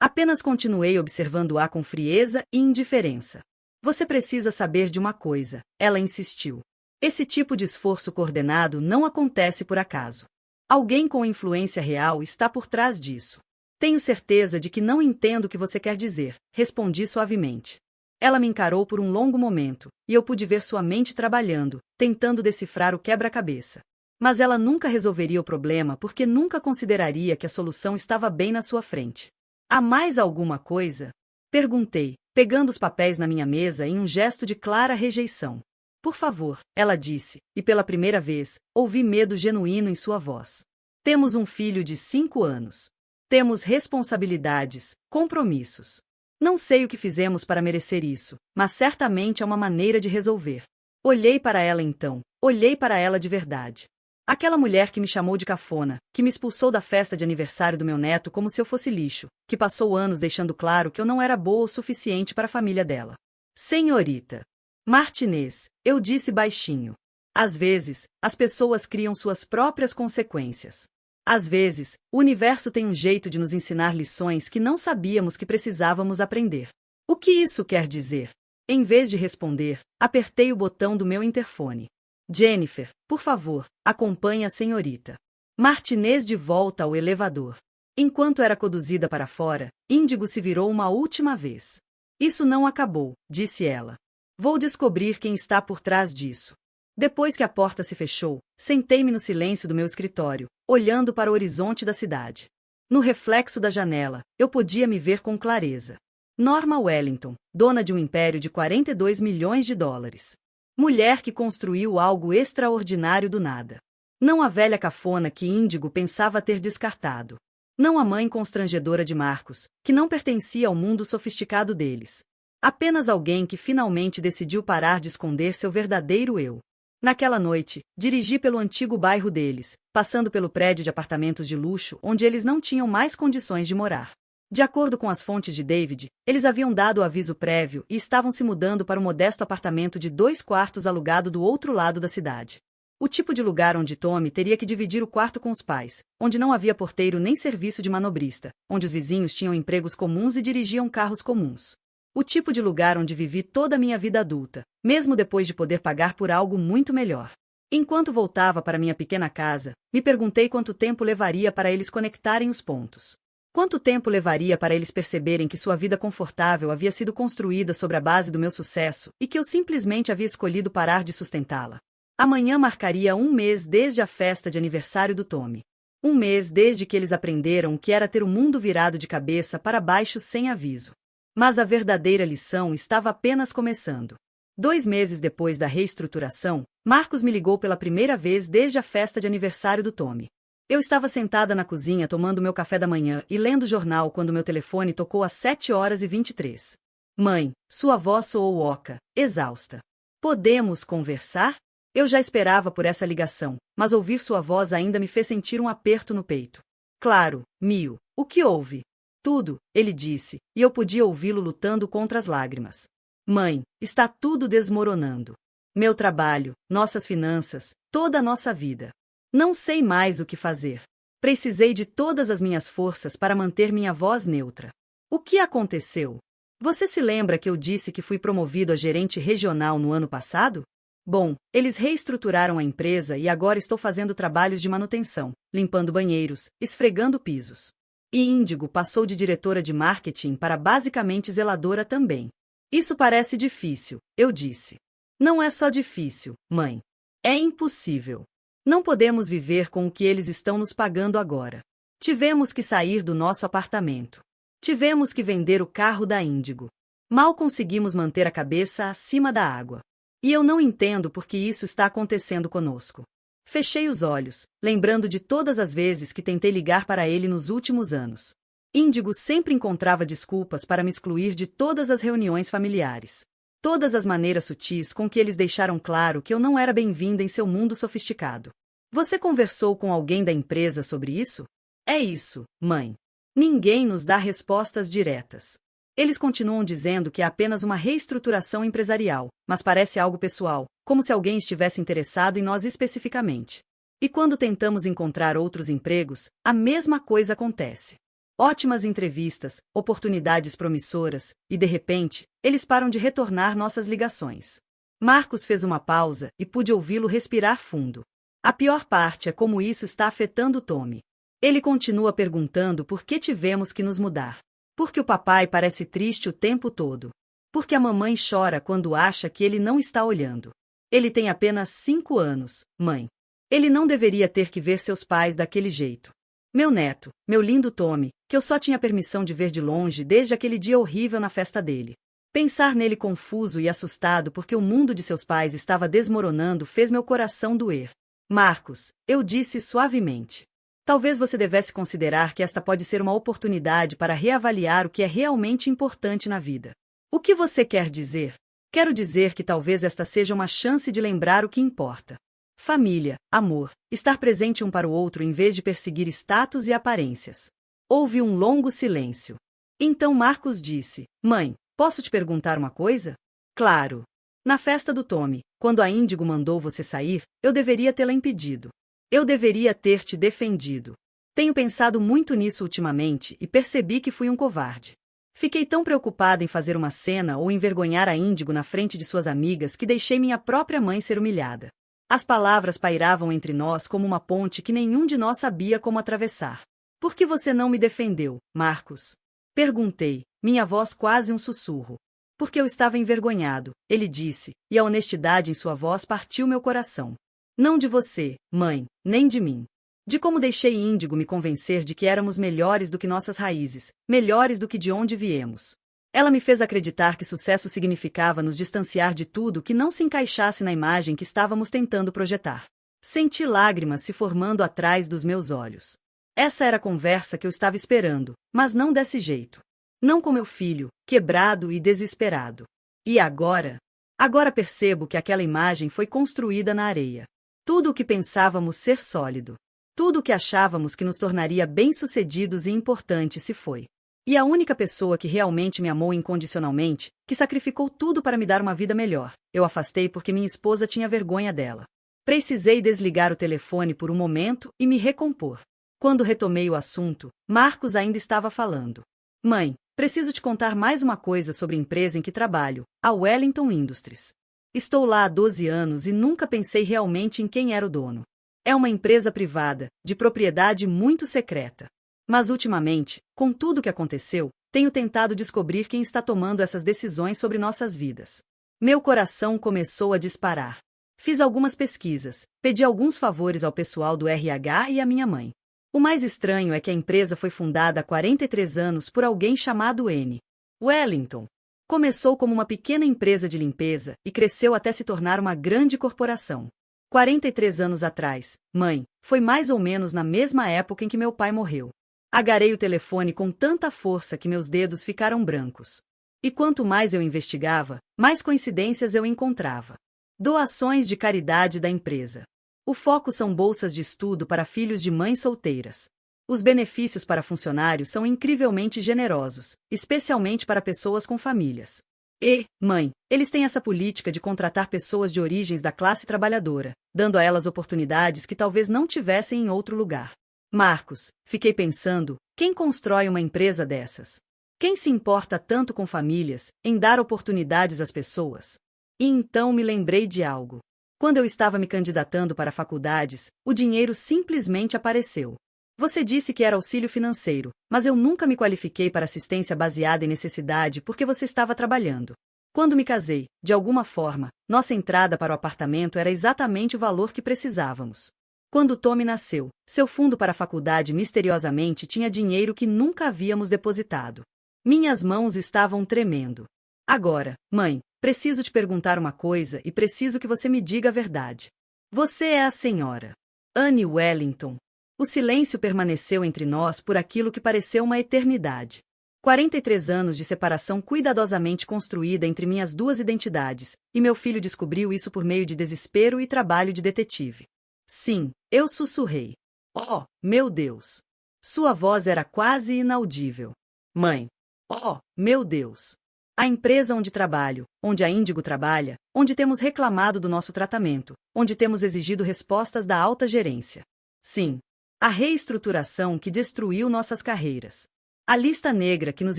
Apenas continuei observando-a com frieza e indiferença. Você precisa saber de uma coisa, ela insistiu. Esse tipo de esforço coordenado não acontece por acaso. Alguém com influência real está por trás disso. Tenho certeza de que não entendo o que você quer dizer, respondi suavemente. Ela me encarou por um longo momento, e eu pude ver sua mente trabalhando, tentando decifrar o quebra-cabeça. Mas ela nunca resolveria o problema porque nunca consideraria que a solução estava bem na sua frente. Há mais alguma coisa? Perguntei, pegando os papéis na minha mesa em um gesto de clara rejeição. Por favor, ela disse, e pela primeira vez, ouvi medo genuíno em sua voz. Temos um filho de 5 anos. Temos responsabilidades, compromissos. Não sei o que fizemos para merecer isso, mas certamente é uma maneira de resolver. Olhei para ela então, olhei para ela de verdade. Aquela mulher que me chamou de cafona, que me expulsou da festa de aniversário do meu neto como se eu fosse lixo, que passou anos deixando claro que eu não era boa o suficiente para a família dela. Senhorita Martinez, eu disse baixinho. Às vezes, as pessoas criam suas próprias consequências. Às vezes, o universo tem um jeito de nos ensinar lições que não sabíamos que precisávamos aprender. O que isso quer dizer? Em vez de responder, apertei o botão do meu interfone. Jennifer, por favor, acompanhe a senhorita Martinez de volta ao elevador. Enquanto era conduzida para fora, Índigo se virou uma última vez. Isso não acabou, disse ela. Vou descobrir quem está por trás disso. Depois que a porta se fechou, sentei-me no silêncio do meu escritório, olhando para o horizonte da cidade. No reflexo da janela, eu podia me ver com clareza. Norma Wellington, dona de um império de 42 milhões de dólares. Mulher que construiu algo extraordinário do nada. Não a velha cafona que Índigo pensava ter descartado. Não a mãe constrangedora de Marcos, que não pertencia ao mundo sofisticado deles. Apenas alguém que finalmente decidiu parar de esconder seu verdadeiro eu. Naquela noite, dirigi pelo antigo bairro deles, passando pelo prédio de apartamentos de luxo onde eles não tinham mais condições de morar. De acordo com as fontes de David, eles haviam dado o aviso prévio e estavam se mudando para um modesto apartamento de 2 quartos alugado do outro lado da cidade. O tipo de lugar onde Tommy teria que dividir o quarto com os pais, onde não havia porteiro nem serviço de manobrista, onde os vizinhos tinham empregos comuns e dirigiam carros comuns. O tipo de lugar onde vivi toda a minha vida adulta, mesmo depois de poder pagar por algo muito melhor. Enquanto voltava para minha pequena casa, me perguntei quanto tempo levaria para eles conectarem os pontos. Quanto tempo levaria para eles perceberem que sua vida confortável havia sido construída sobre a base do meu sucesso e que eu simplesmente havia escolhido parar de sustentá-la. Amanhã marcaria 1 mês desde a festa de aniversário do Tommy. 1 mês desde que eles aprenderam o que era ter o mundo virado de cabeça para baixo sem aviso. Mas a verdadeira lição estava apenas começando. 2 meses depois da reestruturação, Marcos me ligou pela primeira vez desde a festa de aniversário do Tommy. Eu estava sentada na cozinha tomando meu café da manhã e lendo o jornal quando meu telefone tocou às 7h23. Mãe, sua voz soou oca, exausta. Podemos conversar? Eu já esperava por essa ligação, mas ouvir sua voz ainda me fez sentir um aperto no peito. Claro, Mio, o que houve? Tudo, ele disse, e eu podia ouvi-lo lutando contra as lágrimas. Mãe, está tudo desmoronando. Meu trabalho, nossas finanças, toda a nossa vida. Não sei mais o que fazer. Precisei de todas as minhas forças para manter minha voz neutra. O que aconteceu? Você se lembra que eu disse que fui promovido a gerente regional no ano passado? Bom, eles reestruturaram a empresa e agora estou fazendo trabalhos de manutenção, limpando banheiros, esfregando pisos. E Índigo passou de diretora de marketing para basicamente zeladora também. Isso parece difícil, eu disse. Não é só difícil, mãe. É impossível. Não podemos viver com o que eles estão nos pagando agora. Tivemos que sair do nosso apartamento. Tivemos que vender o carro da Índigo. Mal conseguimos manter a cabeça acima da água. E eu não entendo por que isso está acontecendo conosco. Fechei os olhos, lembrando de todas as vezes que tentei ligar para ele nos últimos anos. Índigo sempre encontrava desculpas para me excluir de todas as reuniões familiares. Todas as maneiras sutis com que eles deixaram claro que eu não era bem-vinda em seu mundo sofisticado. Você conversou com alguém da empresa sobre isso? É isso, mãe. Ninguém nos dá respostas diretas. Eles continuam dizendo que é apenas uma reestruturação empresarial, mas parece algo pessoal, como se alguém estivesse interessado em nós especificamente. E quando tentamos encontrar outros empregos, a mesma coisa acontece. Ótimas entrevistas, oportunidades promissoras, e de repente, eles param de retornar nossas ligações. Marcos fez uma pausa e pude ouvi-lo respirar fundo. A pior parte é como isso está afetando Tommy. Ele continua perguntando por que tivemos que nos mudar. Porque o papai parece triste o tempo todo. Porque a mamãe chora quando acha que ele não está olhando. Ele tem apenas 5 anos, mãe. Ele não deveria ter que ver seus pais daquele jeito. Meu neto, meu lindo Tommy, que eu só tinha permissão de ver de longe desde aquele dia horrível na festa dele. Pensar nele confuso e assustado porque o mundo de seus pais estava desmoronando fez meu coração doer. Marcos, eu disse suavemente. Talvez você devesse considerar que esta pode ser uma oportunidade para reavaliar o que é realmente importante na vida. O que você quer dizer? Quero dizer que talvez esta seja uma chance de lembrar o que importa. Família, amor, estar presente um para o outro em vez de perseguir status e aparências. Houve um longo silêncio. Então Marcos disse, mãe, posso te perguntar uma coisa? Claro. Na festa do Tommy, quando a Índigo mandou você sair, eu deveria tê-la impedido. Eu deveria ter te defendido. Tenho pensado muito nisso ultimamente e percebi que fui um covarde. Fiquei tão preocupada em fazer uma cena ou envergonhar a Índigo na frente de suas amigas que deixei minha própria mãe ser humilhada. As palavras pairavam entre nós como uma ponte que nenhum de nós sabia como atravessar. Por que você não me defendeu, Marcos? Perguntei, minha voz quase um sussurro. Porque eu estava envergonhado, ele disse, e a honestidade em sua voz partiu meu coração. Não de você, mãe, nem de mim. De como deixei Índigo me convencer de que éramos melhores do que nossas raízes, melhores do que de onde viemos. Ela me fez acreditar que sucesso significava nos distanciar de tudo que não se encaixasse na imagem que estávamos tentando projetar. Senti lágrimas se formando atrás dos meus olhos. Essa era a conversa que eu estava esperando, mas não desse jeito. Não com meu filho, quebrado e desesperado. E agora? Agora percebo que aquela imagem foi construída na areia. Tudo o que pensávamos ser sólido. Tudo o que achávamos que nos tornaria bem-sucedidos e importantes se foi. E a única pessoa que realmente me amou incondicionalmente, que sacrificou tudo para me dar uma vida melhor, eu afastei porque minha esposa tinha vergonha dela. Precisei desligar o telefone por um momento e me recompor. Quando retomei o assunto, Marcos ainda estava falando. Mãe, preciso te contar mais uma coisa sobre a empresa em que trabalho, a Wellington Industries. Estou lá há 12 anos e nunca pensei realmente em quem era o dono. É uma empresa privada, de propriedade muito secreta. Mas ultimamente, com tudo o que aconteceu, tenho tentado descobrir quem está tomando essas decisões sobre nossas vidas. Meu coração começou a disparar. Fiz algumas pesquisas, pedi alguns favores ao pessoal do RH e à minha mãe. O mais estranho é que a empresa foi fundada há 43 anos por alguém chamado N. Wellington. Começou como uma pequena empresa de limpeza e cresceu até se tornar uma grande corporação. 43 anos atrás, mãe, foi mais ou menos na mesma época em que meu pai morreu. Agarrei o telefone com tanta força que meus dedos ficaram brancos. E quanto mais eu investigava, mais coincidências eu encontrava. Doações de caridade da empresa. O foco são bolsas de estudo para filhos de mães solteiras. Os benefícios para funcionários são incrivelmente generosos, especialmente para pessoas com famílias. E, mãe, eles têm essa política de contratar pessoas de origens da classe trabalhadora, dando a elas oportunidades que talvez não tivessem em outro lugar. Marcos, fiquei pensando, quem constrói uma empresa dessas? Quem se importa tanto com famílias, em dar oportunidades às pessoas? E então me lembrei de algo. Quando eu estava me candidatando para faculdades, o dinheiro simplesmente apareceu. Você disse que era auxílio financeiro, mas eu nunca me qualifiquei para assistência baseada em necessidade porque você estava trabalhando. Quando me casei, de alguma forma, nossa entrada para o apartamento era exatamente o valor que precisávamos. Quando Tommy nasceu, seu fundo para a faculdade misteriosamente tinha dinheiro que nunca havíamos depositado. Minhas mãos estavam tremendo. Agora, mãe, preciso te perguntar uma coisa e preciso que você me diga a verdade. Você é a senhora Anne Wellington. O silêncio permaneceu entre nós por aquilo que pareceu uma eternidade. 43 anos de separação cuidadosamente construída entre minhas duas identidades, e meu filho descobriu isso por meio de desespero e trabalho de detetive. Sim, eu sussurrei. Oh, meu Deus! Sua voz era quase inaudível. Mãe! Oh, meu Deus! A empresa onde trabalho, onde a Índigo trabalha, onde temos reclamado do nosso tratamento, onde temos exigido respostas da alta gerência. Sim. A reestruturação que destruiu nossas carreiras. A lista negra que nos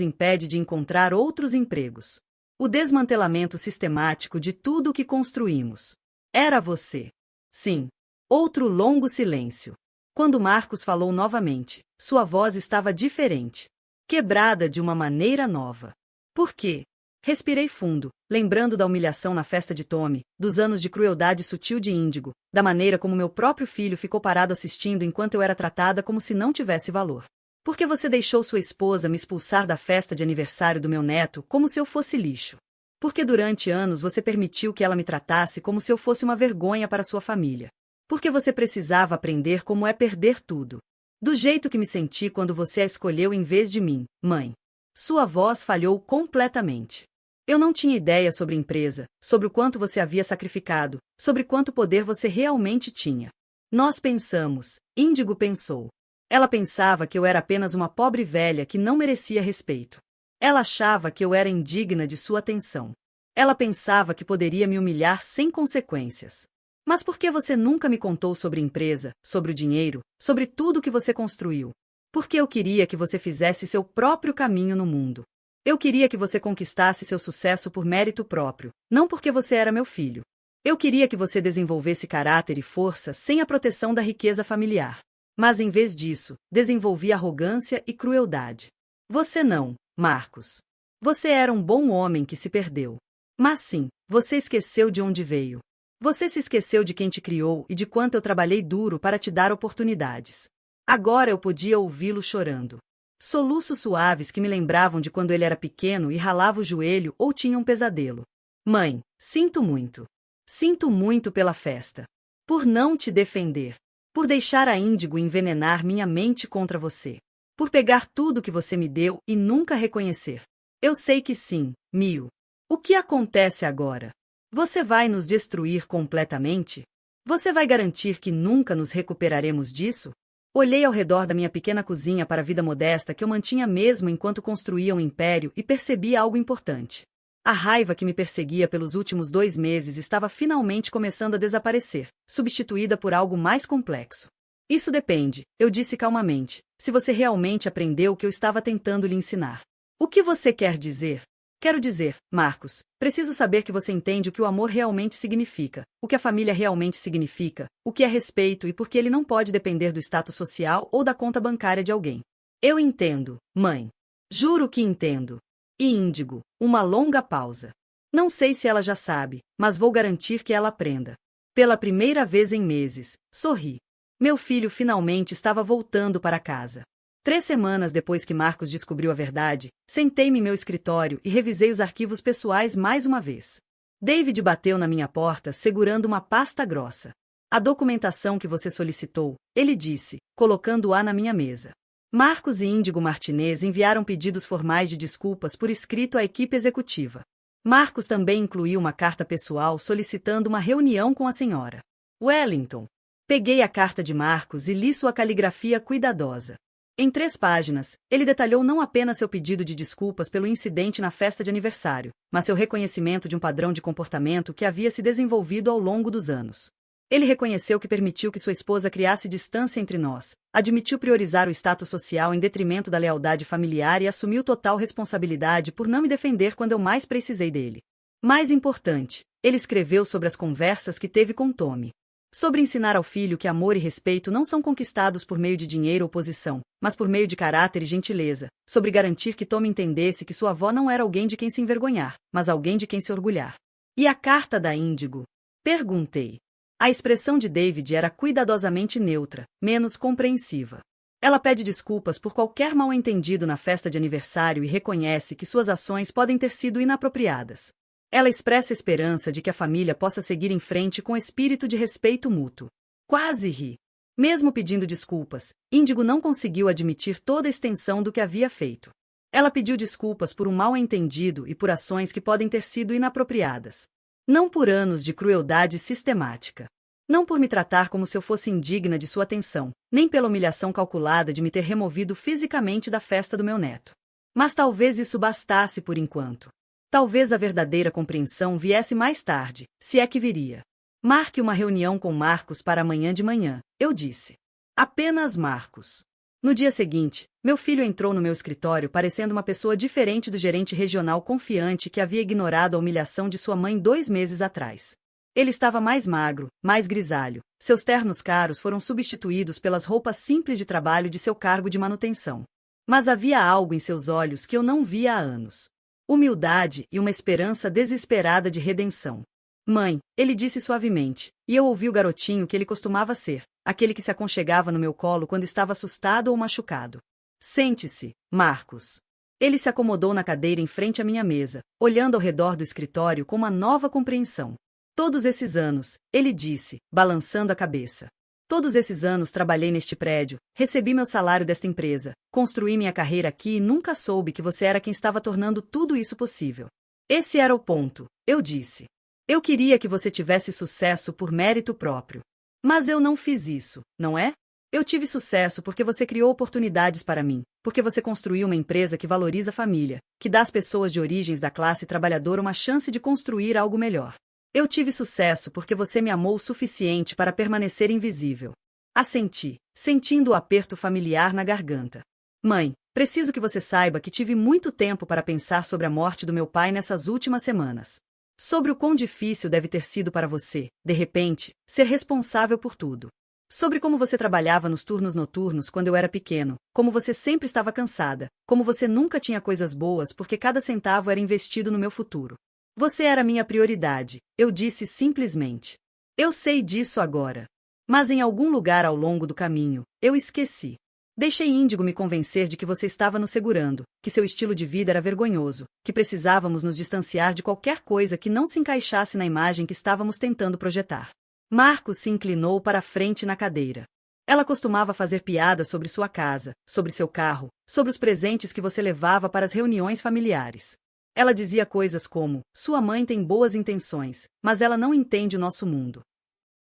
impede de encontrar outros empregos. O desmantelamento sistemático de tudo o que construímos. Era você. Sim. Outro longo silêncio. Quando Marcos falou novamente, sua voz estava diferente. Quebrada de uma maneira nova. Por quê? Respirei fundo, lembrando da humilhação na festa de Tommy, dos anos de crueldade sutil de Índigo, da maneira como meu próprio filho ficou parado assistindo enquanto eu era tratada como se não tivesse valor. Por que você deixou sua esposa me expulsar da festa de aniversário do meu neto como se eu fosse lixo? Porque durante anos você permitiu que ela me tratasse como se eu fosse uma vergonha para sua família? Porque você precisava aprender como é perder tudo. Do jeito que me senti quando você a escolheu em vez de mim, mãe. Sua voz falhou completamente. Eu não tinha ideia sobre a empresa, sobre o quanto você havia sacrificado, sobre quanto poder você realmente tinha. Nós pensamos, Índigo pensou. Ela pensava que eu era apenas uma pobre velha que não merecia respeito. Ela achava que eu era indigna de sua atenção. Ela pensava que poderia me humilhar sem consequências. Mas por que você nunca me contou sobre a empresa, sobre o dinheiro, sobre tudo que você construiu? Porque eu queria que você fizesse seu próprio caminho no mundo. Eu queria que você conquistasse seu sucesso por mérito próprio, não porque você era meu filho. Eu queria que você desenvolvesse caráter e força sem a proteção da riqueza familiar. Mas em vez disso, desenvolvi arrogância e crueldade. Você não, Marcos. Você era um bom homem que se perdeu. Mas sim, você esqueceu de onde veio. Você se esqueceu de quem te criou e de quanto eu trabalhei duro para te dar oportunidades. Agora eu podia ouvi-lo chorando. Soluços suaves que me lembravam de quando ele era pequeno e ralava o joelho ou tinha um pesadelo. Mãe, sinto muito. Sinto muito pela festa. Por não te defender. Por deixar a Índigo envenenar minha mente contra você. Por pegar tudo que você me deu e nunca reconhecer. Eu sei que sim, Mio. O que acontece agora? Você vai nos destruir completamente? Você vai garantir que nunca nos recuperaremos disso? Olhei ao redor da minha pequena cozinha para a vida modesta que eu mantinha mesmo enquanto construía um império e percebi algo importante. A raiva que me perseguia pelos últimos 2 meses estava finalmente começando a desaparecer, substituída por algo mais complexo. Isso depende, eu disse calmamente, se você realmente aprendeu o que eu estava tentando lhe ensinar. O que você quer dizer? Quero dizer, Marcos, preciso saber que você entende o que o amor realmente significa, o que a família realmente significa, o que é respeito e por que ele não pode depender do status social ou da conta bancária de alguém. Eu entendo, mãe. Juro que entendo. E Índigo, uma longa pausa. Não sei se ela já sabe, mas vou garantir que ela aprenda. Pela primeira vez em meses, sorri. Meu filho finalmente estava voltando para casa. 3 semanas depois que Marcos descobriu a verdade, sentei-me em meu escritório e revisei os arquivos pessoais mais uma vez. David bateu na minha porta segurando uma pasta grossa. A documentação que você solicitou, ele disse, colocando-a na minha mesa. Marcos e Índigo Martinez enviaram pedidos formais de desculpas por escrito à equipe executiva. Marcos também incluiu uma carta pessoal solicitando uma reunião com a senhora Wellington. Peguei a carta de Marcos e li sua caligrafia cuidadosa. Em 3 páginas, ele detalhou não apenas seu pedido de desculpas pelo incidente na festa de aniversário, mas seu reconhecimento de um padrão de comportamento que havia se desenvolvido ao longo dos anos. Ele reconheceu que permitiu que sua esposa criasse distância entre nós, admitiu priorizar o status social em detrimento da lealdade familiar e assumiu total responsabilidade por não me defender quando eu mais precisei dele. Mais importante, ele escreveu sobre as conversas que teve com Tommy. Sobre ensinar ao filho que amor e respeito não são conquistados por meio de dinheiro ou posição, mas por meio de caráter e gentileza. Sobre garantir que Tommy entendesse que sua avó não era alguém de quem se envergonhar, mas alguém de quem se orgulhar. E a carta da Índigo? Perguntei. A expressão de David era cuidadosamente neutra, menos compreensiva. Ela pede desculpas por qualquer mal-entendido na festa de aniversário e reconhece que suas ações podem ter sido inapropriadas. Ela expressa esperança de que a família possa seguir em frente com espírito de respeito mútuo. Quase ri. Mesmo pedindo desculpas, Índigo não conseguiu admitir toda a extensão do que havia feito. Ela pediu desculpas por um mal-entendido e por ações que podem ter sido inapropriadas. Não por anos de crueldade sistemática. Não por me tratar como se eu fosse indigna de sua atenção, nem pela humilhação calculada de me ter removido fisicamente da festa do meu neto. Mas talvez isso bastasse por enquanto. Talvez a verdadeira compreensão viesse mais tarde, se é que viria. Marque uma reunião com Marcos para amanhã de manhã, eu disse. Apenas Marcos. No dia seguinte, meu filho entrou no meu escritório parecendo uma pessoa diferente do gerente regional confiante que havia ignorado a humilhação de sua mãe 2 meses atrás. Ele estava mais magro, mais grisalho. Seus ternos caros foram substituídos pelas roupas simples de trabalho de seu cargo de manutenção. Mas havia algo em seus olhos que eu não via há anos. Humildade e uma esperança desesperada de redenção. Mãe, ele disse suavemente, e eu ouvi o garotinho que ele costumava ser, aquele que se aconchegava no meu colo quando estava assustado ou machucado. Sente-se, Marcos. Ele se acomodou na cadeira em frente à minha mesa, olhando ao redor do escritório com uma nova compreensão. Todos esses anos, ele disse, balançando a cabeça. Todos esses anos trabalhei neste prédio, recebi meu salário desta empresa, construí minha carreira aqui e nunca soube que você era quem estava tornando tudo isso possível. Esse era o ponto, eu disse. Eu queria que você tivesse sucesso por mérito próprio. Mas eu não fiz isso, não é? Eu tive sucesso porque você criou oportunidades para mim, porque você construiu uma empresa que valoriza a família, que dá às pessoas de origens da classe trabalhadora uma chance de construir algo melhor. Eu tive sucesso porque você me amou o suficiente para permanecer invisível. Assenti, sentindo o aperto familiar na garganta. Mãe, preciso que você saiba que tive muito tempo para pensar sobre a morte do meu pai nessas últimas semanas. Sobre o quão difícil deve ter sido para você, de repente, ser responsável por tudo. Sobre como você trabalhava nos turnos noturnos quando eu era pequeno, como você sempre estava cansada, como você nunca tinha coisas boas porque cada centavo era investido no meu futuro. Você era minha prioridade, eu disse simplesmente. Eu sei disso agora. Mas em algum lugar ao longo do caminho, eu esqueci. Deixei Índigo me convencer de que você estava nos segurando, que seu estilo de vida era vergonhoso, que precisávamos nos distanciar de qualquer coisa que não se encaixasse na imagem que estávamos tentando projetar. Marcos se inclinou para a frente na cadeira. Ela costumava fazer piadas sobre sua casa, sobre seu carro, sobre os presentes que você levava para as reuniões familiares. Ela dizia coisas como: sua mãe tem boas intenções, mas ela não entende o nosso mundo.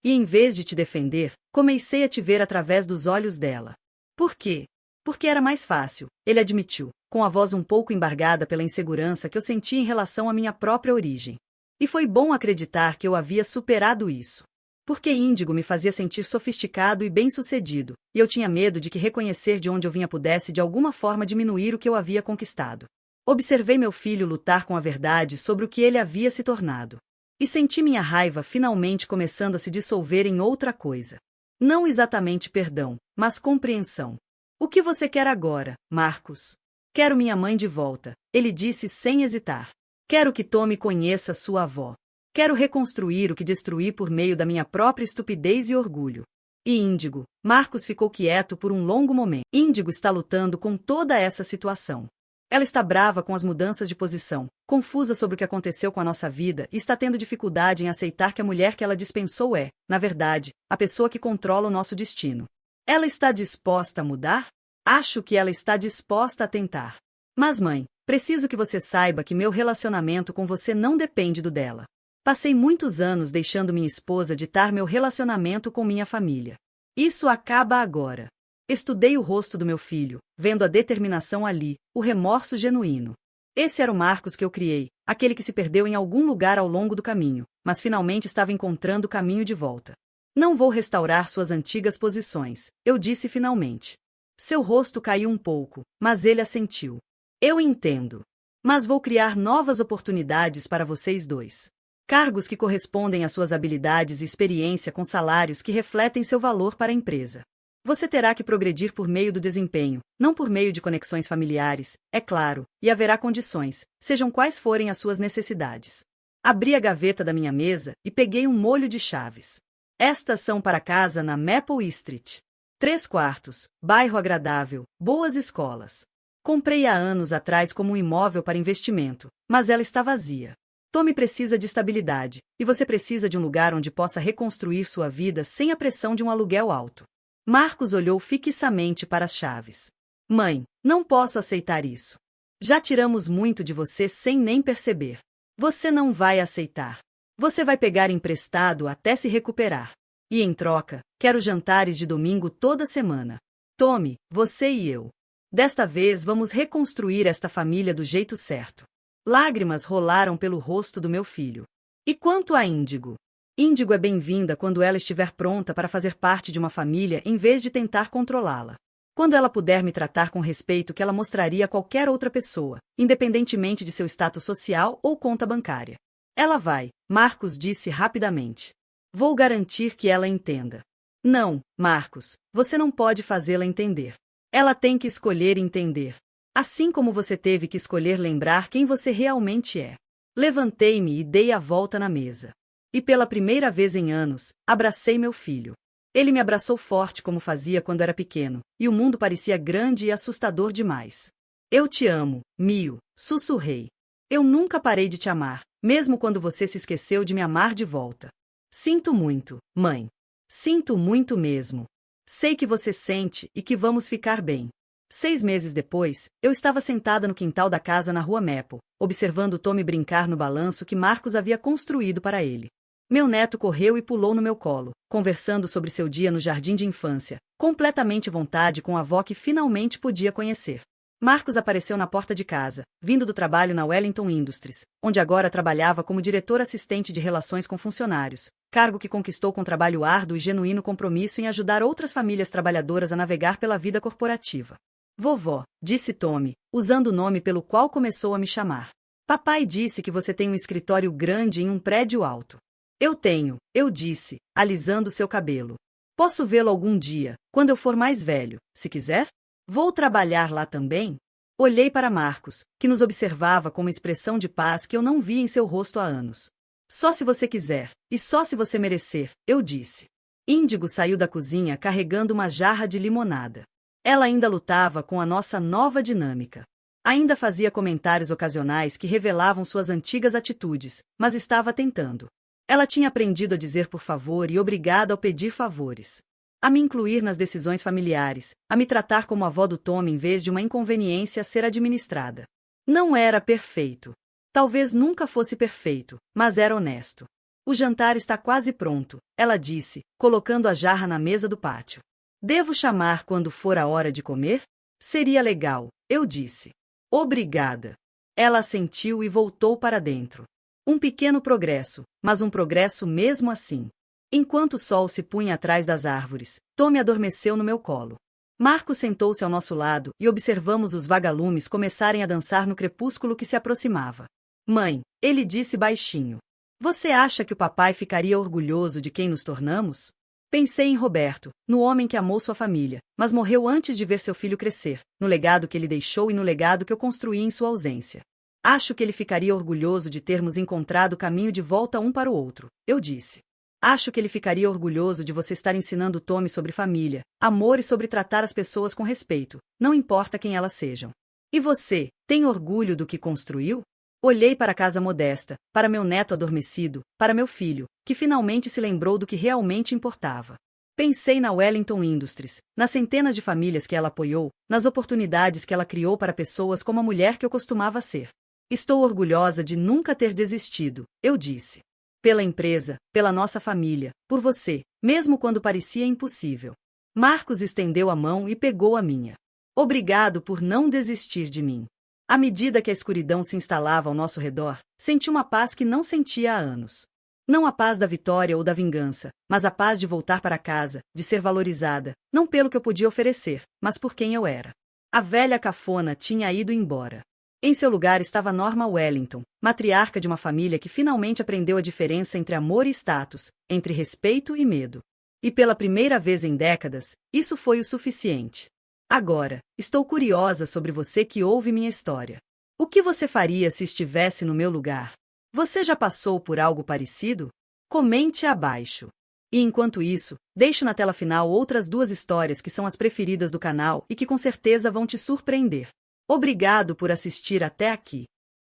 E em vez de te defender, comecei a te ver através dos olhos dela. Por quê? Porque era mais fácil, ele admitiu, com a voz um pouco embargada pela insegurança que eu sentia em relação à minha própria origem. E foi bom acreditar que eu havia superado isso. Porque Índigo me fazia sentir sofisticado e bem-sucedido, e eu tinha medo de que reconhecer de onde eu vinha pudesse de alguma forma diminuir o que eu havia conquistado. Observei meu filho lutar com a verdade sobre o que ele havia se tornado. E senti minha raiva finalmente começando a se dissolver em outra coisa. Não exatamente perdão, mas compreensão. O que você quer agora, Marcos? Quero minha mãe de volta, ele disse sem hesitar. Quero que Tommy conheça sua avó. Quero reconstruir o que destruí por meio da minha própria estupidez e orgulho. E Índigo, Marcos ficou quieto por um longo momento. Índigo está lutando com toda essa situação. Ela está brava com as mudanças de posição, confusa sobre o que aconteceu com a nossa vida e está tendo dificuldade em aceitar que a mulher que ela dispensou é, na verdade, a pessoa que controla o nosso destino. Ela está disposta a mudar? Acho que ela está disposta a tentar. Mas mãe, preciso que você saiba que meu relacionamento com você não depende do dela. Passei muitos anos deixando minha esposa ditar meu relacionamento com minha família. Isso acaba agora. Estudei o rosto do meu filho, vendo a determinação ali, o remorso genuíno. Esse era o Marcos que eu criei, aquele que se perdeu em algum lugar ao longo do caminho, mas finalmente estava encontrando o caminho de volta. Não vou restaurar suas antigas posições, eu disse finalmente. Seu rosto caiu um pouco, mas ele assentiu. Eu entendo. Mas vou criar novas oportunidades para vocês dois. Cargos que correspondem às suas habilidades e experiência com salários que refletem seu valor para a empresa. Você terá que progredir por meio do desempenho, não por meio de conexões familiares, é claro, e haverá condições, sejam quais forem as suas necessidades. Abri a gaveta da minha mesa e peguei um molho de chaves. Estas são para casa na Maple Street. 3 quartos, bairro agradável, boas escolas. Comprei há anos atrás como um imóvel para investimento, mas ela está vazia. Tommy precisa de estabilidade, e você precisa de um lugar onde possa reconstruir sua vida sem a pressão de um aluguel alto. Marcos olhou fixamente para as chaves. Mãe, não posso aceitar isso. Já tiramos muito de você sem nem perceber. Você não vai aceitar. Você vai pegar emprestado até se recuperar. E em troca, quero jantares de domingo toda semana. Tommy, você e eu. Desta vez vamos reconstruir esta família do jeito certo. Lágrimas rolaram pelo rosto do meu filho. E quanto a Índigo? Índigo é bem-vinda quando ela estiver pronta para fazer parte de uma família em vez de tentar controlá-la. Quando ela puder me tratar com respeito que ela mostraria a qualquer outra pessoa, independentemente de seu status social ou conta bancária. Ela vai, Marcos disse rapidamente. Vou garantir que ela entenda. Não, Marcos, você não pode fazê-la entender. Ela tem que escolher entender. Assim como você teve que escolher lembrar quem você realmente é. Levantei-me e dei a volta na mesa. E pela primeira vez em anos, abracei meu filho. Ele me abraçou forte como fazia quando era pequeno, e o mundo parecia grande e assustador demais. Eu te amo, Mio, sussurrei. Eu nunca parei de te amar, mesmo quando você se esqueceu de me amar de volta. Sinto muito, mãe. Sinto muito mesmo. Sei que você sente e que vamos ficar bem. 6 meses depois, eu estava sentada no quintal da casa na rua Maple, observando Tommy brincar no balanço que Marcos havia construído para ele. Meu neto correu e pulou no meu colo, conversando sobre seu dia no jardim de infância, completamente à vontade com a avó que finalmente podia conhecer. Marcos apareceu na porta de casa, vindo do trabalho na Wellington Industries, onde agora trabalhava como diretor assistente de relações com funcionários, cargo que conquistou com trabalho árduo e genuíno compromisso em ajudar outras famílias trabalhadoras a navegar pela vida corporativa. Vovó, disse Tommy, usando o nome pelo qual começou a me chamar. Papai disse que você tem um escritório grande em um prédio alto. Eu tenho, eu disse, alisando seu cabelo. Posso vê-lo algum dia, quando eu for mais velho, se quiser? Vou trabalhar lá também? Olhei para Marcos, que nos observava com uma expressão de paz que eu não via em seu rosto há anos. Só se você quiser, e só se você merecer, eu disse. Índigo saiu da cozinha carregando uma jarra de limonada. Ela ainda lutava com a nossa nova dinâmica. Ainda fazia comentários ocasionais que revelavam suas antigas atitudes, mas estava tentando. Ela tinha aprendido a dizer por favor e obrigado ao pedir favores. A me incluir nas decisões familiares, a me tratar como avó do Tom em vez de uma inconveniência a ser administrada. Não era perfeito. Talvez nunca fosse perfeito, mas era honesto. O jantar está quase pronto, ela disse, colocando a jarra na mesa do pátio. Devo chamar quando for a hora de comer? Seria legal, eu disse. Obrigada. Ela assentiu e voltou para dentro. Um pequeno progresso, mas um progresso mesmo assim. Enquanto o sol se punha atrás das árvores, Tom adormeceu no meu colo. Marco sentou-se ao nosso lado e observamos os vagalumes começarem a dançar no crepúsculo que se aproximava. Mãe, ele disse baixinho. Você acha que o papai ficaria orgulhoso de quem nos tornamos? Pensei em Roberto, no homem que amou sua família, mas morreu antes de ver seu filho crescer, no legado que ele deixou e no legado que eu construí em sua ausência. Acho que ele ficaria orgulhoso de termos encontrado o caminho de volta um para o outro, eu disse. Acho que ele ficaria orgulhoso de você estar ensinando Tommy sobre família, amor e sobre tratar as pessoas com respeito, não importa quem elas sejam. E você, tem orgulho do que construiu? Olhei para a casa modesta, para meu neto adormecido, para meu filho, que finalmente se lembrou do que realmente importava. Pensei na Wellington Industries, nas centenas de famílias que ela apoiou, nas oportunidades que ela criou para pessoas como a mulher que eu costumava ser. Estou orgulhosa de nunca ter desistido, eu disse. Pela empresa, pela nossa família, por você, mesmo quando parecia impossível. Marcos estendeu a mão e pegou a minha. Obrigado por não desistir de mim. À medida que a escuridão se instalava ao nosso redor, senti uma paz que não sentia há anos. Não a paz da vitória ou da vingança, mas a paz de voltar para casa, de ser valorizada, não pelo que eu podia oferecer, mas por quem eu era. A velha cafona tinha ido embora. Em seu lugar estava Norma Wellington, matriarca de uma família que finalmente aprendeu a diferença entre amor e status, entre respeito e medo. E pela primeira vez em décadas, isso foi o suficiente. Agora, estou curiosa sobre você que ouve minha história. O que você faria se estivesse no meu lugar? Você já passou por algo parecido? Comente abaixo. E enquanto isso, deixo na tela final outras 2 histórias que são as preferidas do canal e que com certeza vão te surpreender. Obrigado por assistir até aqui.